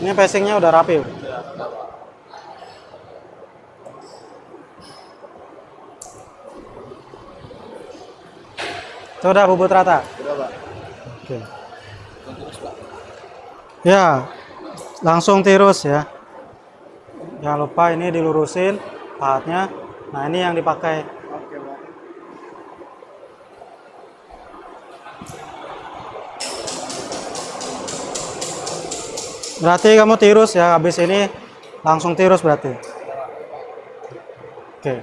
A: Ini pacingnya udah rapi. Itu udah bobot rata. Oke. Ya, langsung tirus ya. Jangan lupa ini dilurusin pahatnya. Nah, ini yang dipakai. Berarti kamu tirus ya, habis ini langsung tirus berarti. Oke.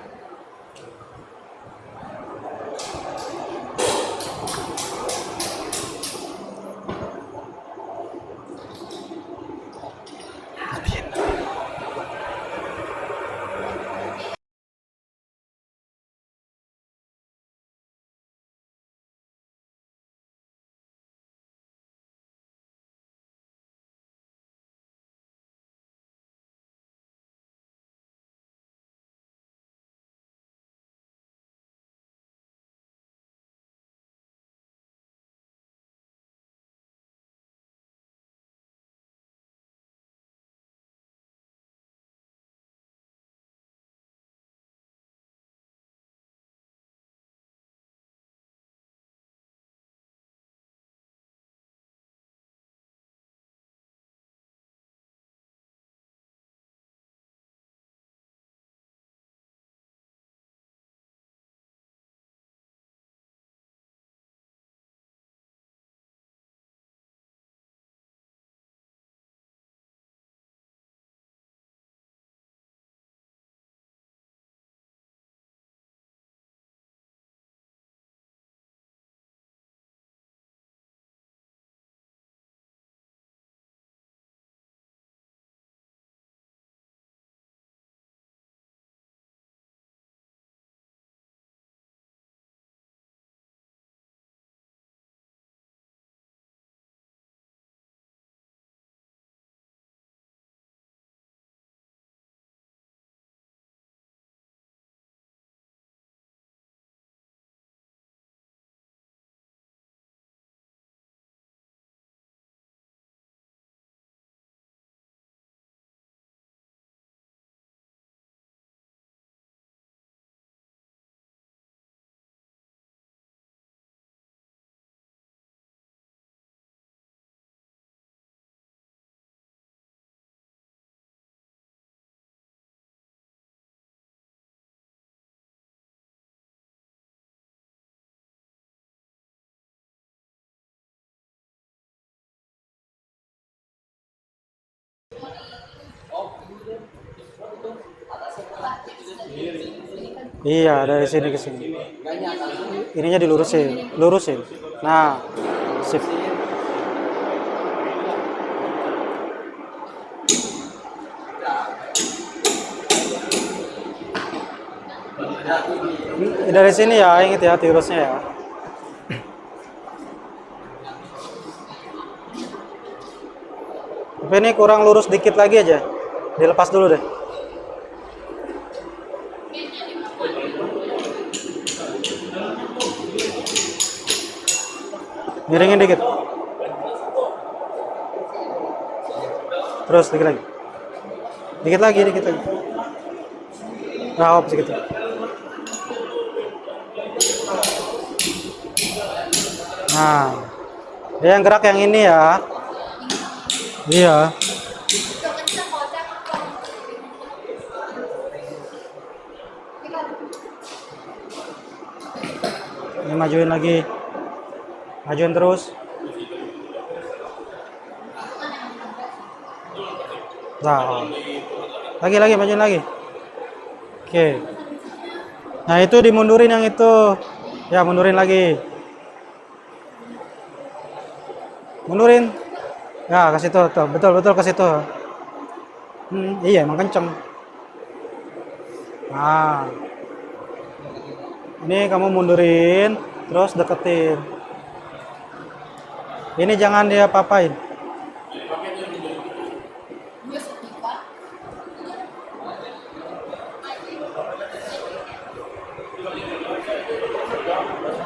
A: Iya, dari sini ke sini. Ininya dilurusin, lurusin. Nah, sip. Dari sini ya, ingat ya tirusnya ya. Tapi ini kurang lurus dikit lagi aja. Dilepas dulu deh. Miringin dikit. Terus dikit lagi. Dikit lagi, dikit lagi. Nah, sedikit. Nah, dia yang gerak yang ini ya. Iya. Ini majuin lagi. Majuin terus. Nah, lagi majuin lagi. Oke. Nah, itu dimundurin yang itu. Ya, mundurin lagi. Mundurin. Ya, ke situ tuh. Betul ke situ. Iya, emang kenceng. Nah. Ini kamu mundurin, terus deketin. Ini jangan dia papain.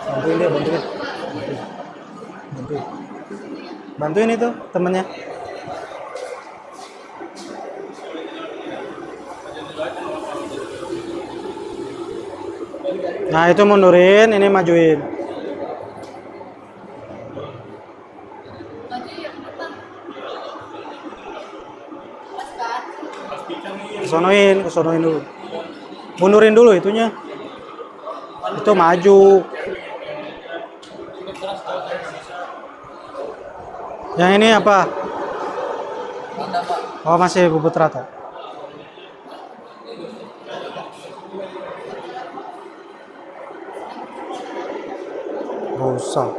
A: Bantuin dia, bantuin itu temennya. Nah, itu mundurin, ini majuin. Kesonoin dulu. Mundurin dulu itunya. Itu maju. Yang ini apa? Oh, masih bubut rata. Gak usah.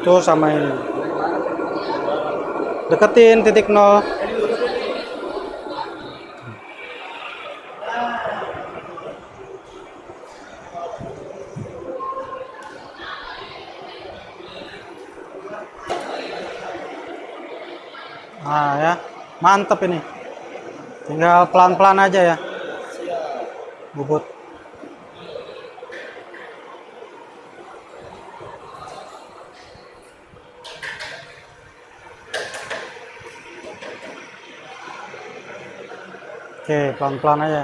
A: Itu sama ini. Deketin titik nol. Nah ya, mantep ini. Tinggal pelan-pelan aja ya. Bubut. Oke, pelan-pelan aja.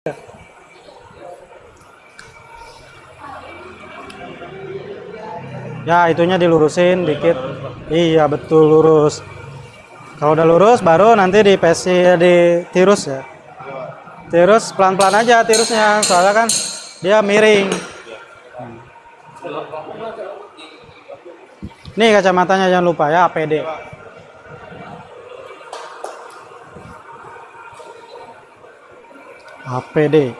A: Ya, itunya dilurusin dikit. Iya, betul lurus. Kalau udah lurus baru nanti ditirus ya. Tirus pelan-pelan aja tirusnya, soalnya kan dia miring. Nih kacamatanya jangan lupa ya, APD. APD.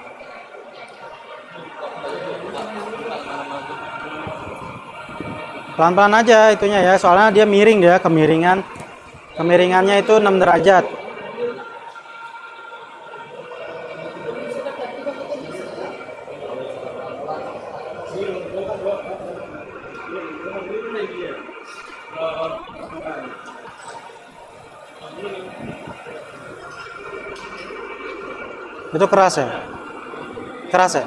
A: Pelan-pelan aja itunya ya, soalnya dia miring, dia kemiringannya itu 6 derajat. Itu keras ya? Keras ya?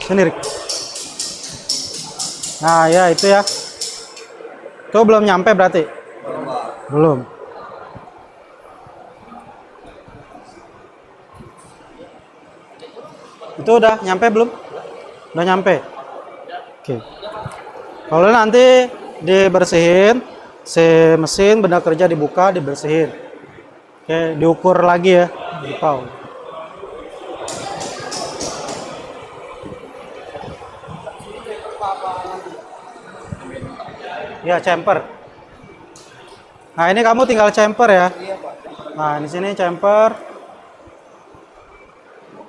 A: Sini, Rik. Nah, ya itu ya. Itu belum nyampe berarti? Belum. Itu udah nyampe belum? Udah nyampe. Oke. Kalau nanti dibersihin, Si mesin benda kerja dibuka, dibersihin. Oke, diukur lagi ya, di pau. Ya, chamfer. Nah, ini kamu tinggal chamfer ya. Nah, di sini chamfer.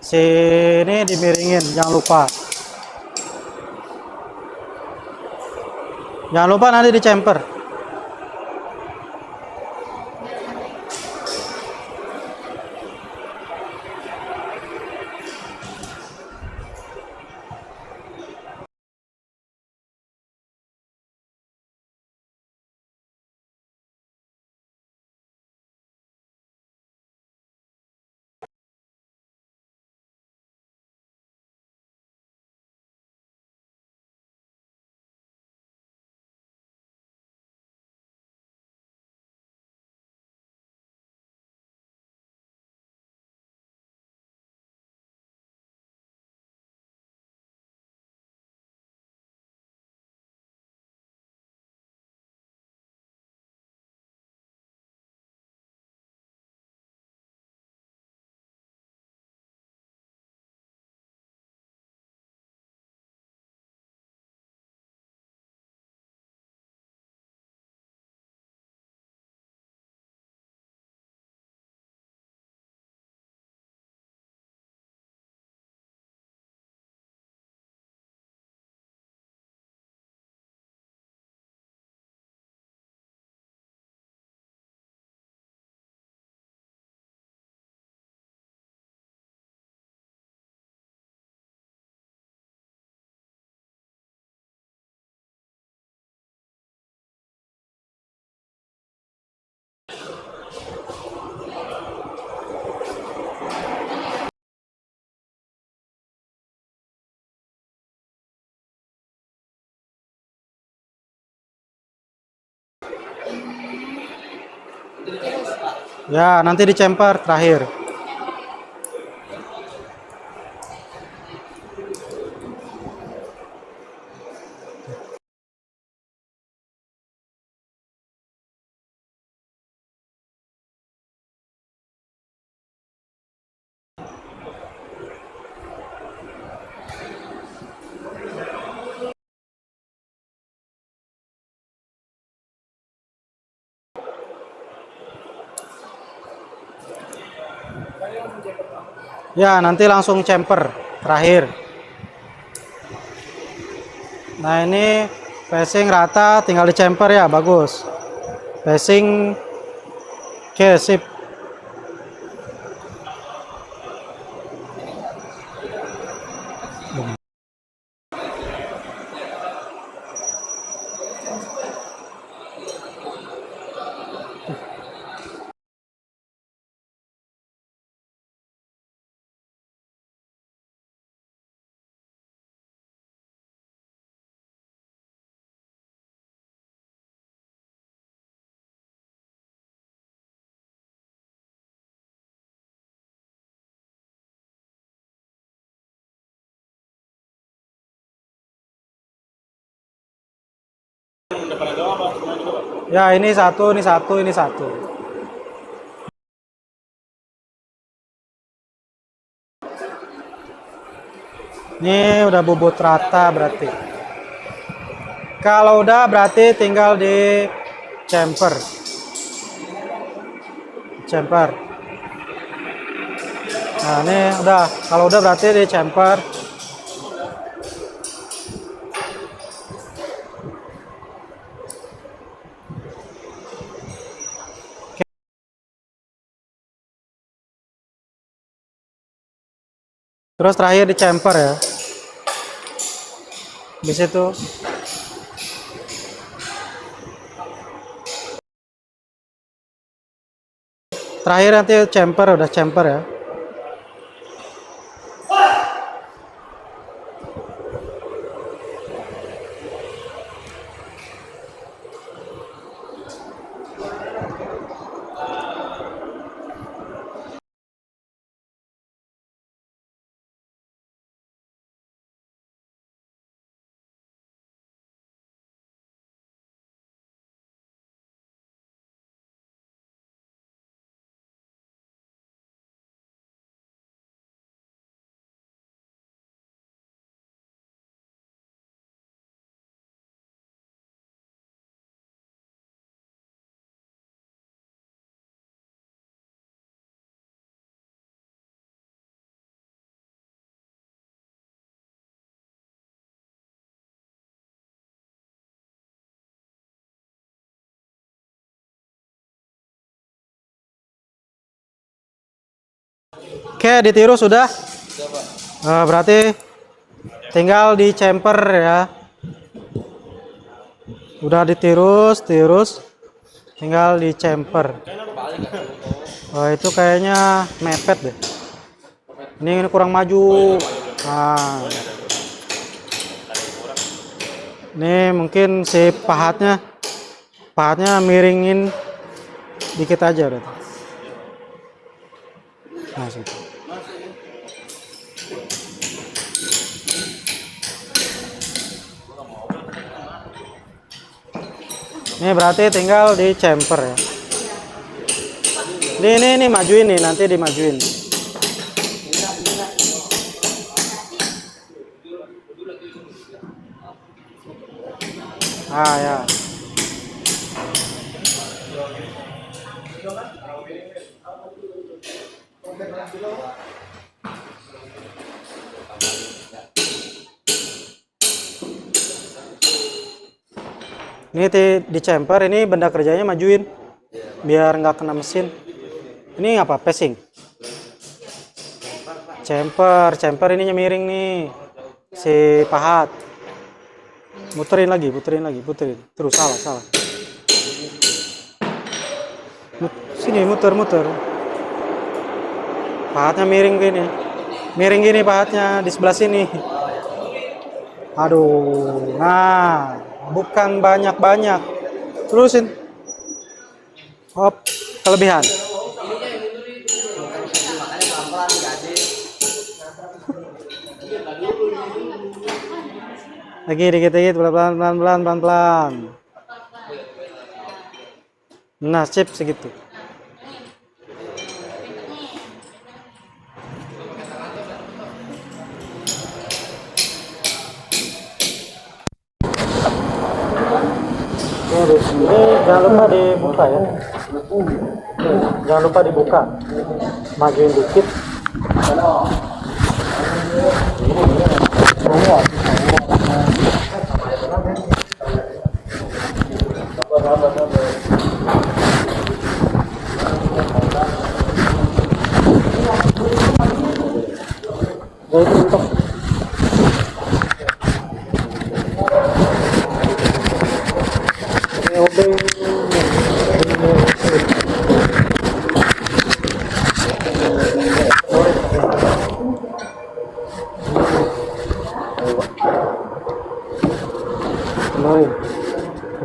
A: Sini dimiringin, jangan lupa. Jangan lupa nanti di chamfer. Ya, nanti di chamfer terakhir. Ya, nanti langsung chamfer terakhir. Nah, ini passing rata, tinggal di chamfer ya, bagus. Passing, oke, sip. Ya, ini satu, ini satu, ini satu. Ini udah bubut rata berarti. Kalau udah berarti tinggal di chamfer. Chamfer. Nah, ini udah. Kalau udah berarti di chamfer. Terus terakhir di chamfer ya. Di situ. Terakhir nanti chamfer, udah chamfer ya. Oke, ditiru sudah. Berarti tinggal di chamfer ya. Udah ditirus, tinggal di chamfer. Oh, itu kayaknya mepet deh. Ini kurang maju. Nah, ini mungkin si pahatnya miringin dikit aja berarti. Nah, situ. Ini berarti tinggal di chamfer ya. Ini majuin nih, nanti dimajuin. Ah ya. Ini di chamfer, ini benda kerjanya majuin biar nggak kena mesin. Ini apa? Passing. Chamfer ininya miring nih. Si pahat. Puterin lagi. Terus salah. Sini muter. Pahatnya miring gini. Miring gini pahatnya di sebelah sini. Aduh. Nah, bukan banyak. Terusin. Hop, kelebihan. Lagi dikit-dikit, pelan-pelan. Nah, sip segitu. Ini jangan lupa dibuka ya. Jangan lupa dibuka. Majuin dikit.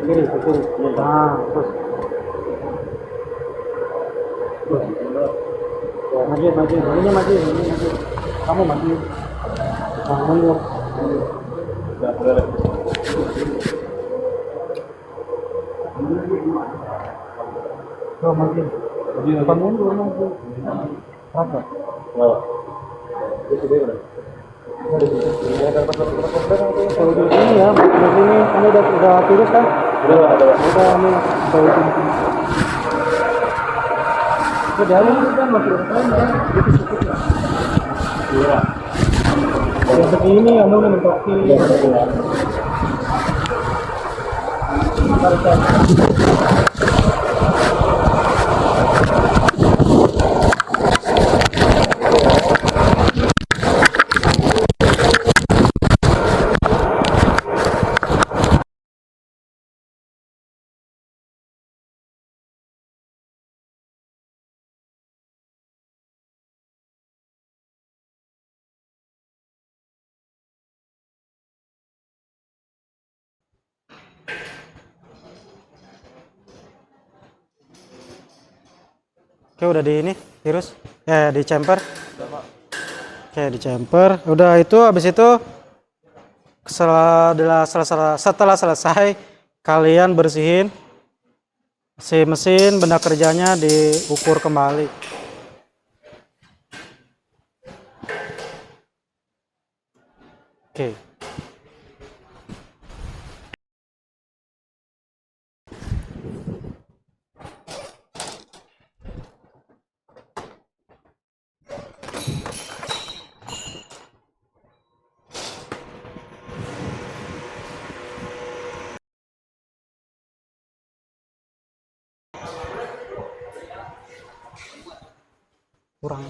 A: Jadi untuk ke kiri. Nah, terus. Maju. Ini maju. Kamu maju. Nah, mundur. Maju. Depan mundur. Apa? Itu dia. Kalau di sini ya, di sini kamu udah virus kan? Udah nih, dari kan masih kan? Iya. Yang segini anu mentoki. Oke, udah di ini virus di chamfer. Oke, di chamfer udah. Itu habis itu setelah selesai kalian bersihin si mesin, benda kerjanya diukur kembali. Oke. Kurang.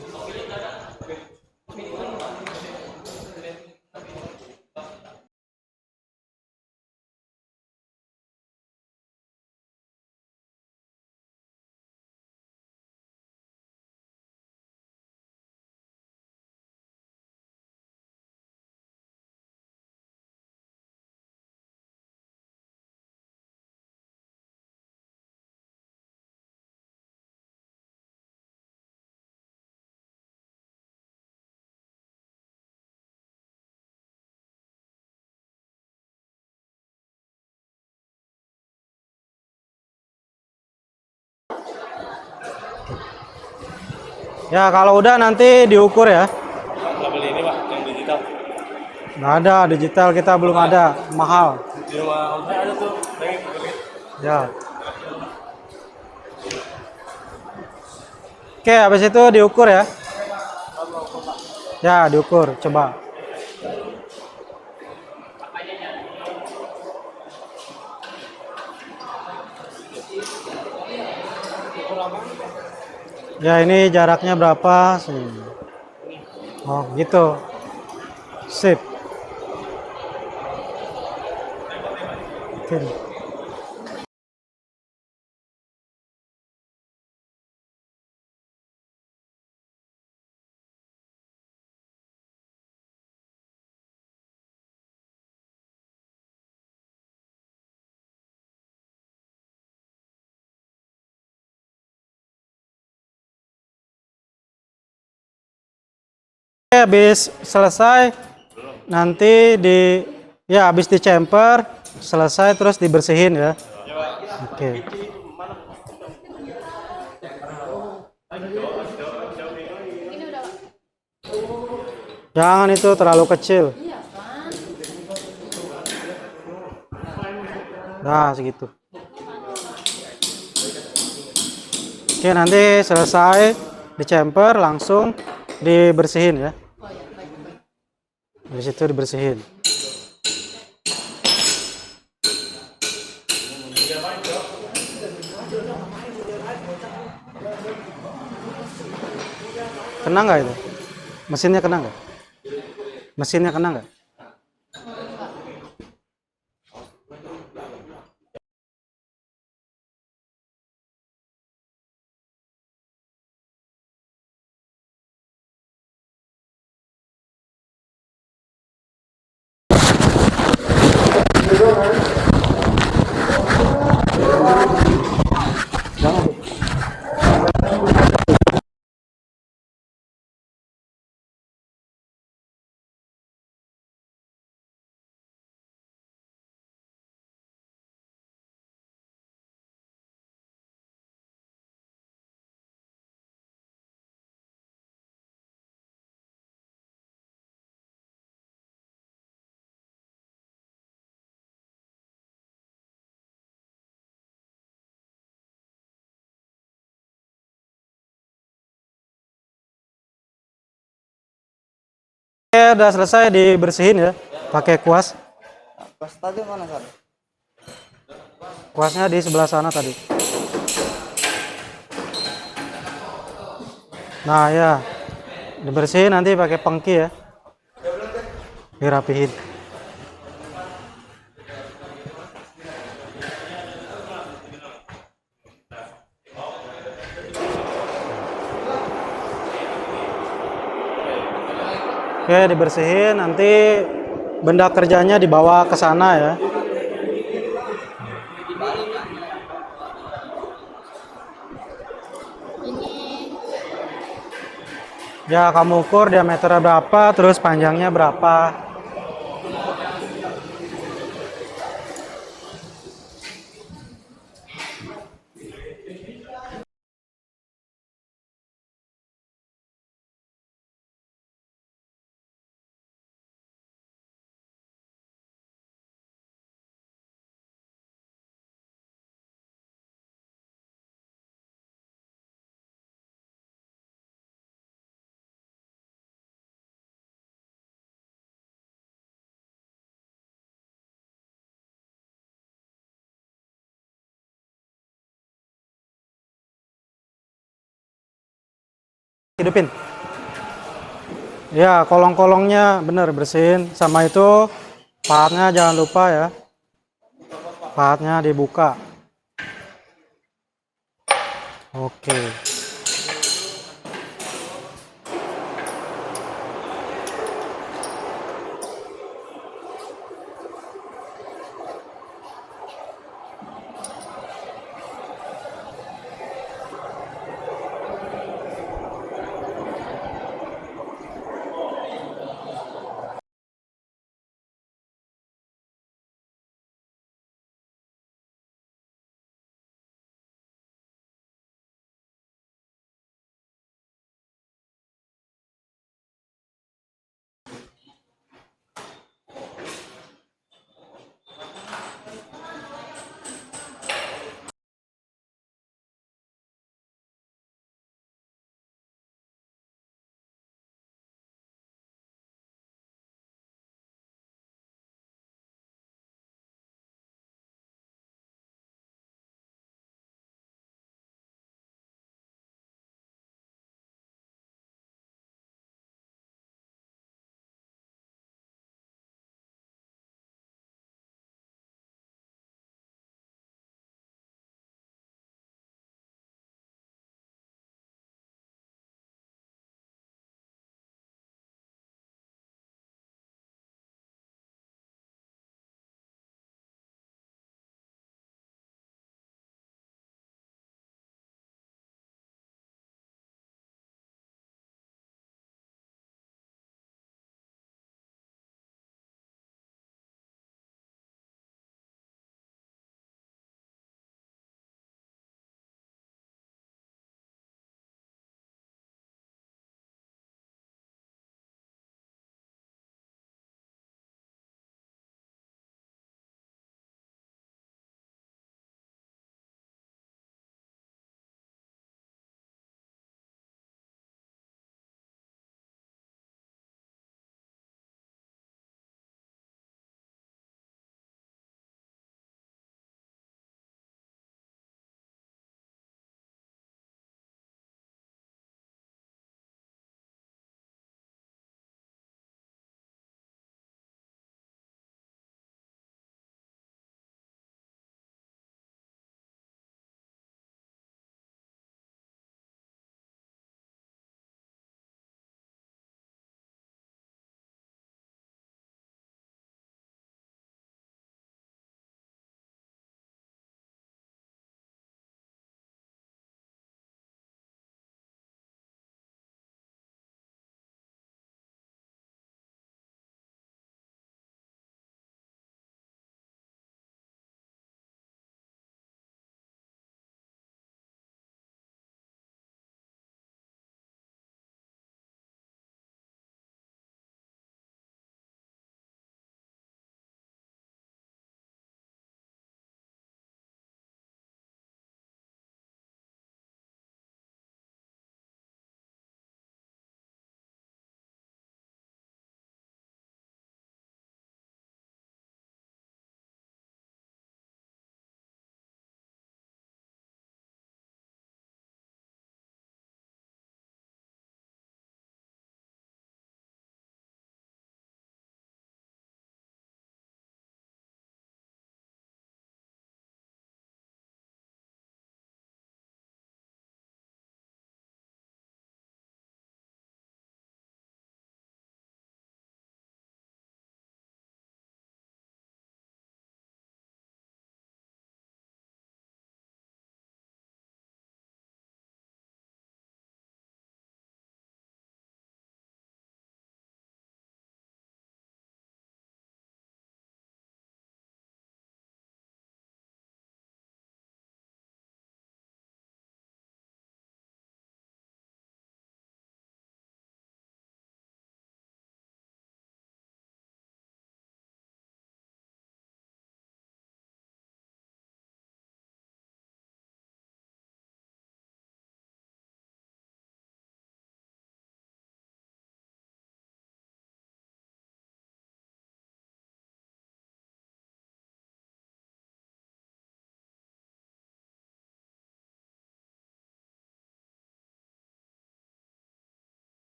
A: Ya kalau udah nanti diukur ya.
B: Nggak beli ini Pak, yang digital.
A: Nggak ada digital, kita belum ada, mahal.
B: Di rumah Om saya ada tuh, pengen beli.
A: Ya. Oke, habis itu diukur ya. Ya, diukur, coba. Ya, ini jaraknya berapa sih? Oh, gitu. Sip. Oke. Habis selesai nanti habis di chamfer selesai terus dibersihin ya. Oke. Jangan itu terlalu kecil. Nah, segitu. Oke, nanti selesai di chamfer langsung dibersihin ya. Di situ dibersihin. Kena nggak itu? Mesinnya kena nggak? Mesinnya kena nggak? Oke, udah selesai dibersihin ya, pakai kuas.
C: Pas tadi mana, Sar?
A: Kuasnya di sebelah sana tadi. Nah ya, dibersihin nanti pakai pengki ya, dirapihin. Oke, dibersihin nanti benda kerjanya dibawa ke sana ya. Ya, kamu ukur diameternya berapa, terus panjangnya berapa. Hidupin. Ya, kolong-kolongnya bener bersihin. Sama itu pahatnya jangan lupa ya. Pahatnya dibuka. Oke.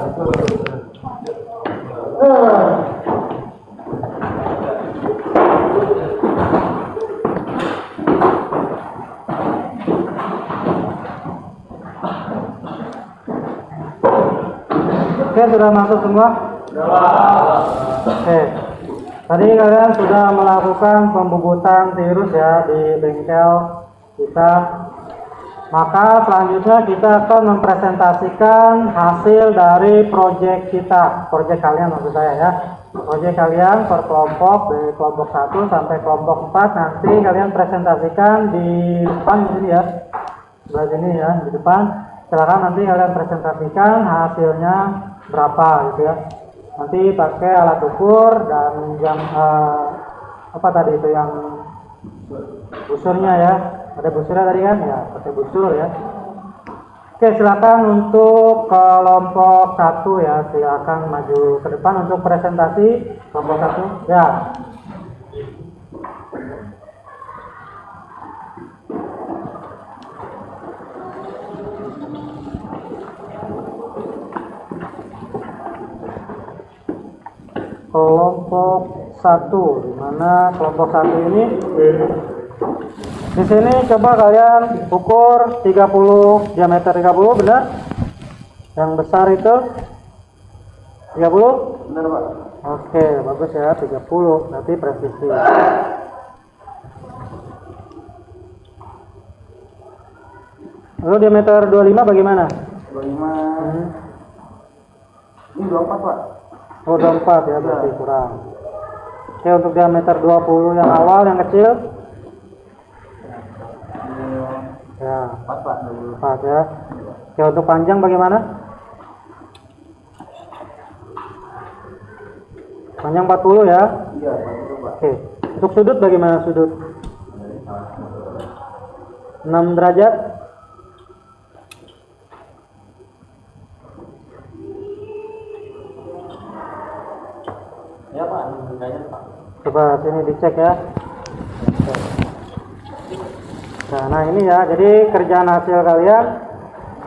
A: Oke, sudah masuk semua? Oke. Tadi kalian sudah melakukan pembubutan tirus ya di bengkel kita. Maka selanjutnya kita akan mempresentasikan hasil dari proyek kita. Proyek kalian maksud saya ya. Proyek kalian per kelompok, dari kelompok 1 sampai kelompok 4. Nanti kalian presentasikan di depan di sini ya. Sebelah sini ya, di depan. Silakan nanti kalian presentasikan hasilnya berapa gitu ya. Nanti pakai alat ukur dan yang apa tadi itu yang busurnya ya. Ada busurnya tadi kan ya, pakai busur ya. Oke, silakan untuk kelompok 1 ya, silakan maju ke depan untuk presentasi kelompok 1 ya. Kelompok 1, di mana kelompok 1 ini di sini coba kalian ukur 30, diameter 30, benar? Yang besar itu 30? Benar, Pak. Oke, bagus ya, 30, nanti presisi. Lalu diameter 25 bagaimana?
C: 25. Ini 24, Pak.
A: Oh, 24 ya, berarti kurang. Oke, untuk diameter 20 yang awal, yang kecil? Ya, 4 ya. Oke, untuk panjang bagaimana? Panjang 40 ya?
C: Iya, 40, Pak.
A: Oke, untuk sudut bagaimana sudut? 6 derajat?
C: Ya, Pak, 6 derajat, Pak.
A: Coba sini dicek ya. Nah ini ya, jadi kerjaan hasil kalian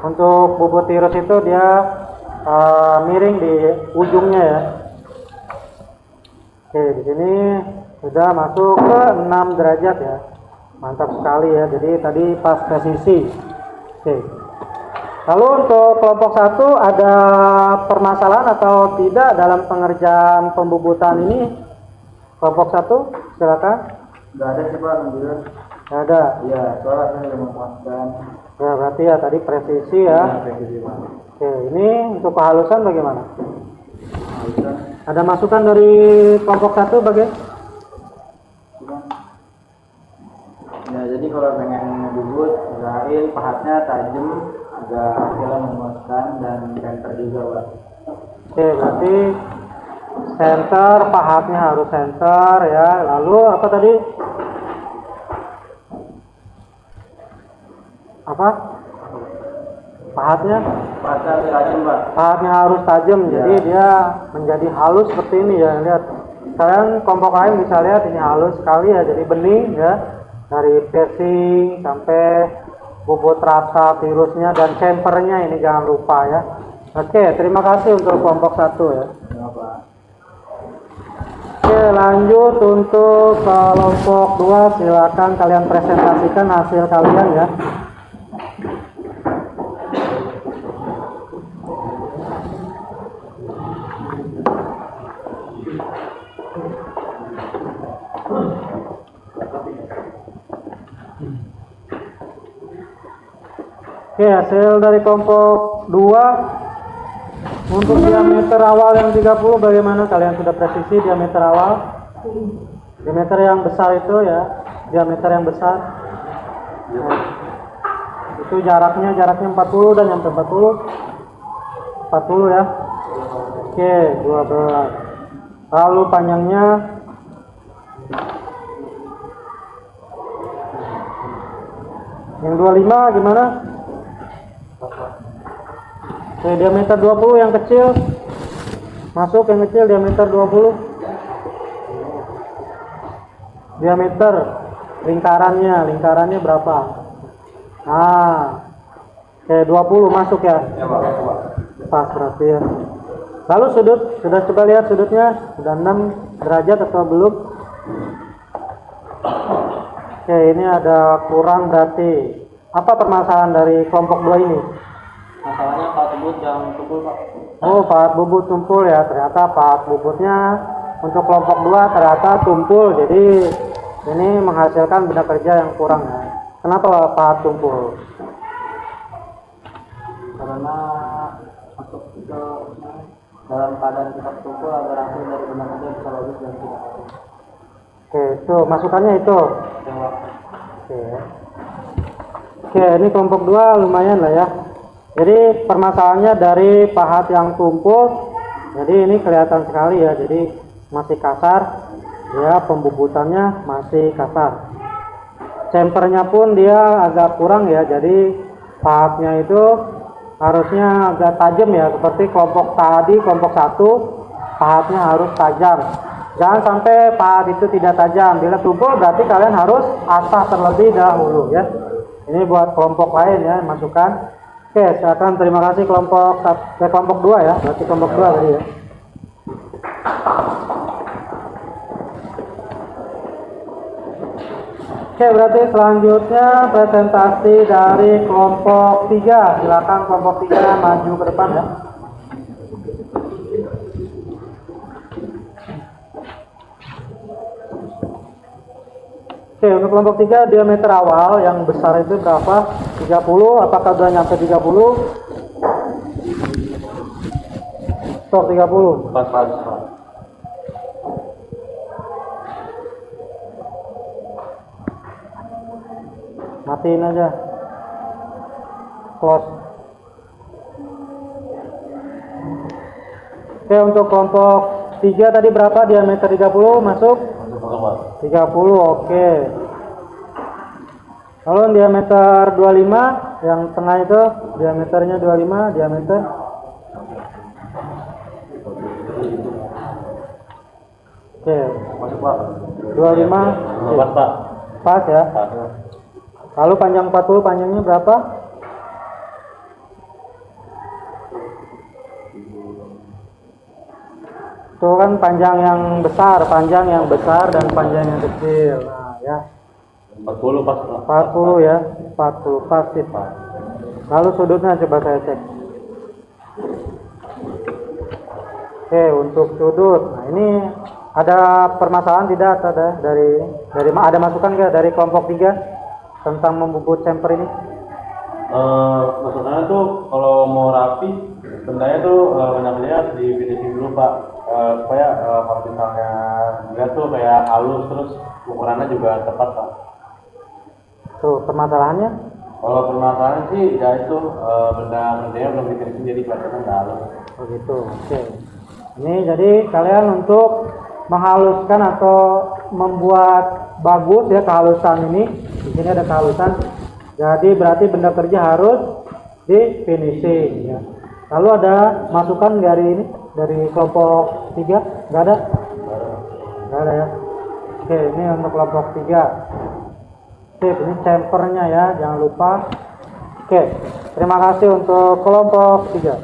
A: untuk bubut tirus itu dia miring di ujungnya ya. Oke, di sini sudah masuk ke 6 derajat ya. Mantap sekali ya. Jadi tadi pas presisi. Oke. Lalu untuk kelompok 1 ada permasalahan atau tidak dalam pengerjaan pembubutan ini? Kelompok 1 silakan.
C: Nggak ada sih, Pak, alhamdulillah.
A: Nggak ada.
C: Iya, soalnya saya udah memuaskan.
A: Ya berarti ya tadi presisi ya.
C: Presisi, Pak.
A: Oke, ini untuk kehalusan bagaimana?
C: Halusan.
A: Ada masukan dari kelompok 1 bagaimana?
C: Ya, jadi kalau pengen ngebubut, usahain pahatnya tajam, agak hasilnya memuaskan dan center juga, Pak.
A: Oke, berarti center, pahatnya harus center ya. Lalu apa tadi? Apa? Pahatnya?
C: Pahatnya harus tajam, Pak.
A: Pahatnya harus tajam, jadi dia menjadi halus seperti ini ya. Lihat, kalian kelompok lain bisa lihat ini halus sekali ya, jadi bening ya. Dari piercing sampai bobot rata virusnya dan chamfernya ini jangan lupa ya. Oke, terima kasih untuk kelompok 1 ya.
C: Ya, Pak.
A: Oke, lanjut untuk kelompok 2, silakan kalian presentasikan hasil kalian ya. Oke, hasil dari kelompok 2 untuk diameter awal yang 30 bagaimana? Kalian sudah presisi diameter awal? Diameter yang besar itu ya, diameter yang besar. Nah, itu jaraknya 40 dan yang 40 ya. Oke, 12. Lalu panjangnya yang 25 gimana? Oke, diameter 20 yang kecil. Masuk yang kecil diameter 20. Diameter lingkarannya berapa? Nah. Oke, 20 masuk ya.
C: Ya, Pak.
A: Pas berarti ya. Lalu sudut, sudah coba lihat sudutnya, sudah 6 derajat atau belum? Oke, ini ada kurang berarti. Apa permasalahan dari kelompok 2 ini?
C: Masalahnya pahat bubut yang tumpul Pak.
A: Oh, pahat bubut tumpul ya. Ternyata pahat bubutnya untuk kelompok 2 ternyata tumpul. Jadi ini menghasilkan benda kerja yang kurang ya. Kenapa pahat tumpul?
C: Karena masuk ke dalam keadaan cepat tumpul agar hasil dari benda kerja bisa bagus dan tidak harus
A: Oke, itu masukannya itu.
C: lewat.
A: Oke. Oke, ini kelompok 2 lumayan lah ya. Jadi permasalahannya dari pahat yang tumpul. Jadi ini kelihatan sekali ya. Jadi masih kasar. Ya, pembubutannya masih kasar. Chamfernya pun dia agak kurang ya. Jadi pahatnya itu harusnya agak tajam ya. Seperti kelompok tadi, kelompok 1, pahatnya harus tajam. Jangan sampai pahat itu tidak tajam. Bila tumpul berarti kalian harus asah terlebih dahulu ya. Ini buat kelompok lain ya, masukan. Oke, silakan, terima kasih kelompok 2 ya. Berarti kelompok 2 tadi ya. Oke, berarti selanjutnya presentasi dari kelompok 3. Silakan kelompok 3 maju ke depan ya. Oke, untuk kelompok 3 diameter awal yang besar itu berapa? 30, apakah sudah nyampe 30? Stop 30.
C: Pas.
A: Matiin aja. Close. Oke, untuk kelompok 3 tadi berapa? Diameter 30 masuk? 30, oke. Lalu diameter 25 yang tengah itu diameternya 25 diameter. Oke. 25.
C: Pas Pak.
A: Pas ya. Lalu panjang 40, panjangnya berapa? Itu kan panjang yang besar dan panjang yang kecil. Nah, ya.
C: 40 pas.
A: 40 ya. 40 pas sih, Pak. Lalu sudutnya coba saya cek. Oke, untuk sudut. Nah, ini ada permasalahan tidak ada dari ada masukan nggak dari kelompok 3 tentang membubut chamfer ini?
B: Maksudnya tuh kalau mau rapi bendanya tuh benar-benar di finishing dulu Pak, supaya kalau misalnya dia tuh kayak halus terus ukurannya juga tepat Pak.
A: Tuh permasalahannya?
B: Kalau permasalahan sih ya itu bendanya belum di finishing jadi kelihatannya nggak halus.
A: Oh gitu. Oke. Ini jadi kalian untuk menghaluskan atau membuat bagus ya kehalusan ini. Di sini ada kehalusan. Jadi berarti benda kerja harus di finishing ya. Lalu ada masukan dari ini dari kelompok 3? Nggak ada? Nggak ada ya. Oke, ini untuk kelompok 3. Sip, ini chamfernya ya, jangan lupa. Oke, terima kasih untuk kelompok 3.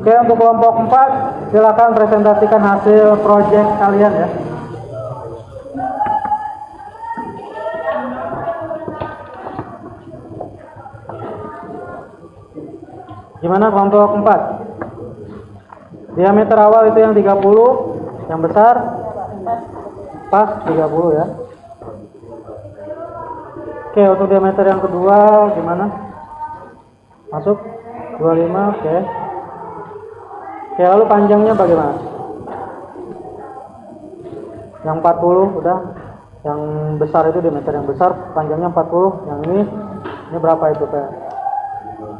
A: Oke, untuk kelompok 4, silakan presentasikan hasil proyek kalian ya. Gimana kelompok 4? Diameter awal itu yang 30, yang besar pas 30 ya. Oke, untuk diameter yang kedua gimana? Masuk 25, oke. Oke, lalu panjangnya bagaimana? Yang 40 udah. Yang besar itu diameter yang besar, panjangnya 40. Yang ini berapa itu Pak?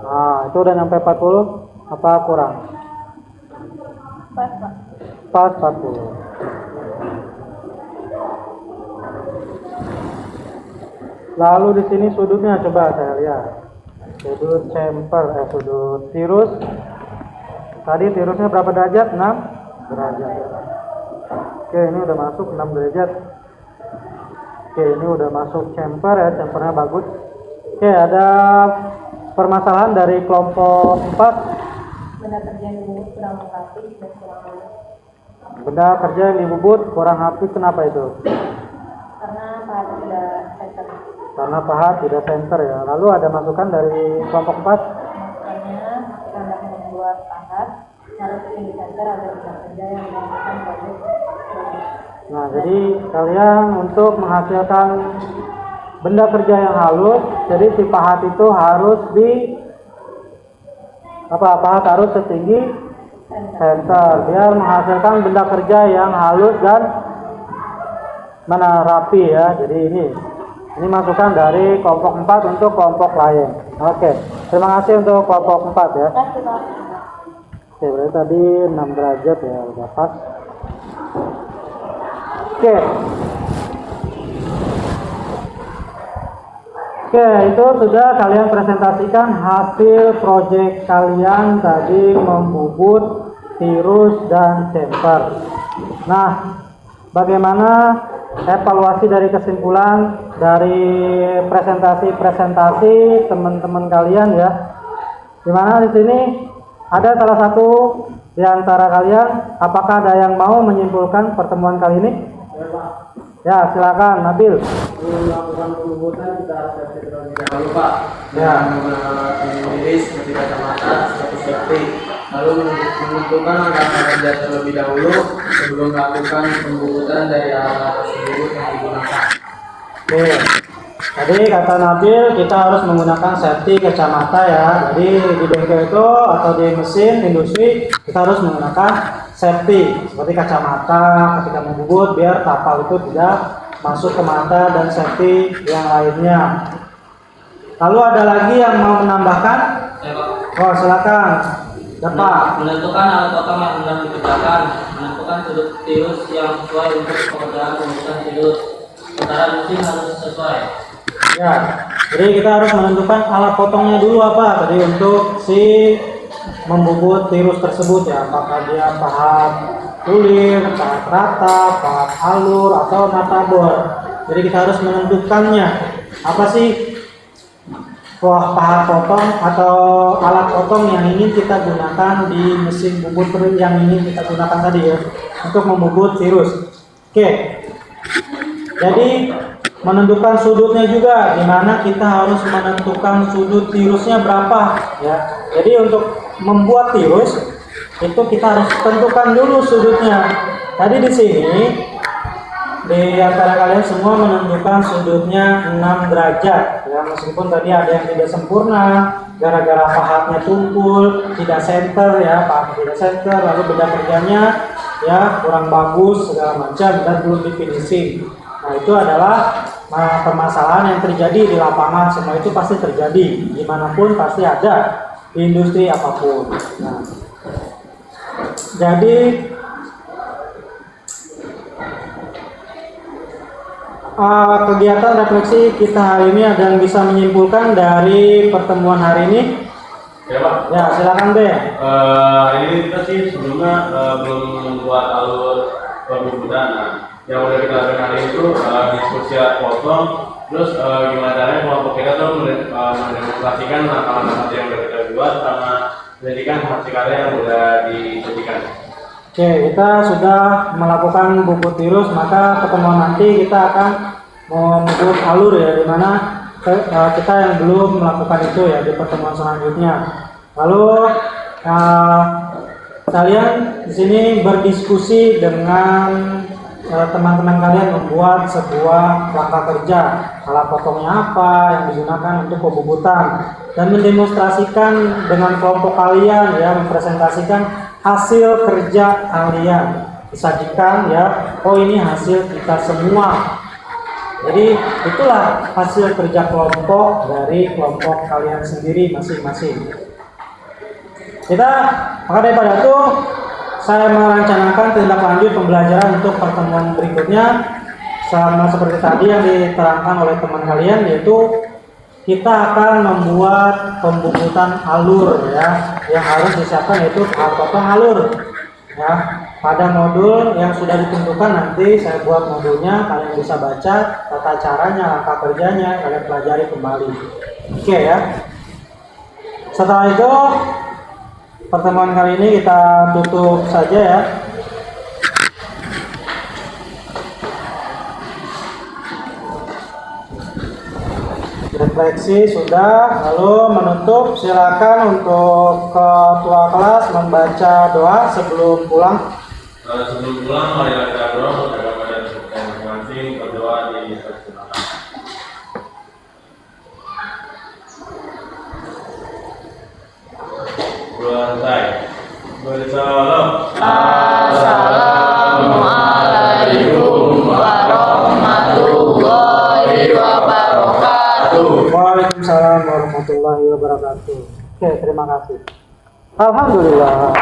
A: Nah, itu udah nyampe 40 apa kurang?
F: Pas, Pak.
A: Pas 40. Lalu di sini sudutnya coba saya lihat. Sudut chamfer, sudut tirus. Tadi tirusnya berapa derajat? 6 derajat. Oke, ini udah masuk 6 derajat. Oke, ini udah masuk chamber ya, chambernya bagus. Oke, ada permasalahan dari kelompok 4.
E: Benda kerja yang dibubut kurang rapi dan kurang halus.
A: Benda kerja yang dibubut kurang rapi, kenapa itu?
E: Karena pahat tidak center.
A: Karena pahat tidak center ya. Lalu ada masukan dari kelompok 4.
E: Makanya kita hendak membuat pahat harus di center agar benda kerja yang menggunakan proyek bagus.
A: Nah, jadi kalian untuk menghasilkan benda kerja yang halus, jadi si pahat itu harus pahat harus setinggi center biar menghasilkan benda kerja yang halus dan rapi ya. Jadi ini masukan dari kelompok 4 untuk kelompok lain. Oke, terima kasih untuk kelompok 4 ya. Oke, berarti tadi 6 derajat ya, udah pas. Oke, itu sudah kalian presentasikan hasil proyek kalian tadi membubut tirus dan chamber. Nah, bagaimana evaluasi dari kesimpulan dari presentasi teman-teman kalian ya? Dimana di sini ada salah satu di antara kalian, apakah ada yang mau menyimpulkan pertemuan kali ini? Ya, silakan Nabil.
C: Melakukan pembubutan kita harus safety terlebih dahulu, Pak.
A: Ya.
C: Menulis seperti kacamata, status safety. Lalu menentukan langkah kerja terlebih dahulu sebelum melakukan pembubutan dari alat tersebut yang digunakan.
A: Oke. Tadi kata Nabil kita harus menggunakan safety kacamata ya. Jadi di bengkel itu atau di mesin industri kita harus menggunakan safety seperti kacamata ketika membubut biar tapal itu tidak masuk ke mata dan safety yang lainnya. Lalu ada lagi yang mau menambahkan? Oh, silakan. Bapak.
I: Menentukan alat potong yang benar dikerjakan, menentukan sudut tirus yang sesuai untuk pekerjaan pembuatan tirus. Sementara mesin harus sesuai.
A: Ya, jadi kita harus menentukan alat potongnya dulu apa tadi untuk si membubut tirus tersebut ya, apakah dia pahat tulir, pahat rata, pahat alur atau mata bor. Jadi kita harus menentukannya apa sih pahat potong atau alat potong yang ingin kita gunakan di mesin bubut yang ingin kita gunakan tadi ya untuk membubut tirus. Oke, jadi menentukan sudutnya juga, di mana kita harus menentukan sudut tirusnya berapa ya. Jadi untuk membuat tirus itu kita harus tentukan dulu sudutnya. Tadi di sini di antara kalian semua menentukan sudutnya 6 derajat ya, meskipun tadi ada yang tidak sempurna gara-gara pahatnya tumpul, tidak center ya, pahat tidak center, lalu benda kerjanya ya kurang bagus segala macam dan belum di finishing. Nah, itu adalah permasalahan yang terjadi di lapangan. Semua itu pasti terjadi dimanapun, pasti ada di industri apapun. Nah, jadi kegiatan refleksi kita hari ini ada yang bisa menyimpulkan dari pertemuan hari ini?
B: Ya, Pak.
A: Ya, silakan deh.
B: Ini kita sih sebelumnya belum membuat alur pembubutan. Nah, yang udah kita lakukan hari itu diskusi potong, terus gimana caranya kelompok kita tuh mendemonstrasikan langkah-langkah yang udah kita buat sama menjadikan hasil karya yang udah disajikan.
A: Oke, kita sudah melakukan bubut tirus, maka pertemuan nanti kita akan membubut alur ya, dimana kita yang belum melakukan itu ya di pertemuan selanjutnya. Lalu kalian di sini berdiskusi dengan teman-teman kalian membuat sebuah langkah kerja, alat potongnya apa yang digunakan untuk pembubutan, dan mendemonstrasikan dengan kelompok kalian ya, mempresentasikan hasil kerja kalian, disajikan ya, oh ini hasil kita semua. Jadi itulah hasil kerja kelompok dari kelompok kalian sendiri masing-masing. Maka daripada itu saya merencanakan tindak lanjut pembelajaran untuk pertemuan berikutnya sama seperti tadi yang diterangkan oleh teman kalian, yaitu kita akan membuat pembubutan alur ya, yang harus disiapkan yaitu pahat potong alur ya. pada modul yang sudah ditentukan nanti saya buat modulnya, kalian bisa baca tata caranya, langkah kerjanya, kalian pelajari kembali. Oke ya. Setelah itu pertemuan kali ini kita tutup saja ya. Refleksi sudah, lalu menutup. Silakan untuk ketua kelas membaca doa sebelum pulang.
B: Sebelum pulang, mari kita berdoa untuk kepada masing-masing, berdoa di persilakan. Bersantai. Bersalam.
F: Assalamualaikum warahmatullahi wabarakatuh.
A: Waalaikumsalam warahmatullahi wabarakatuh. Oke, terima kasih. Alhamdulillah.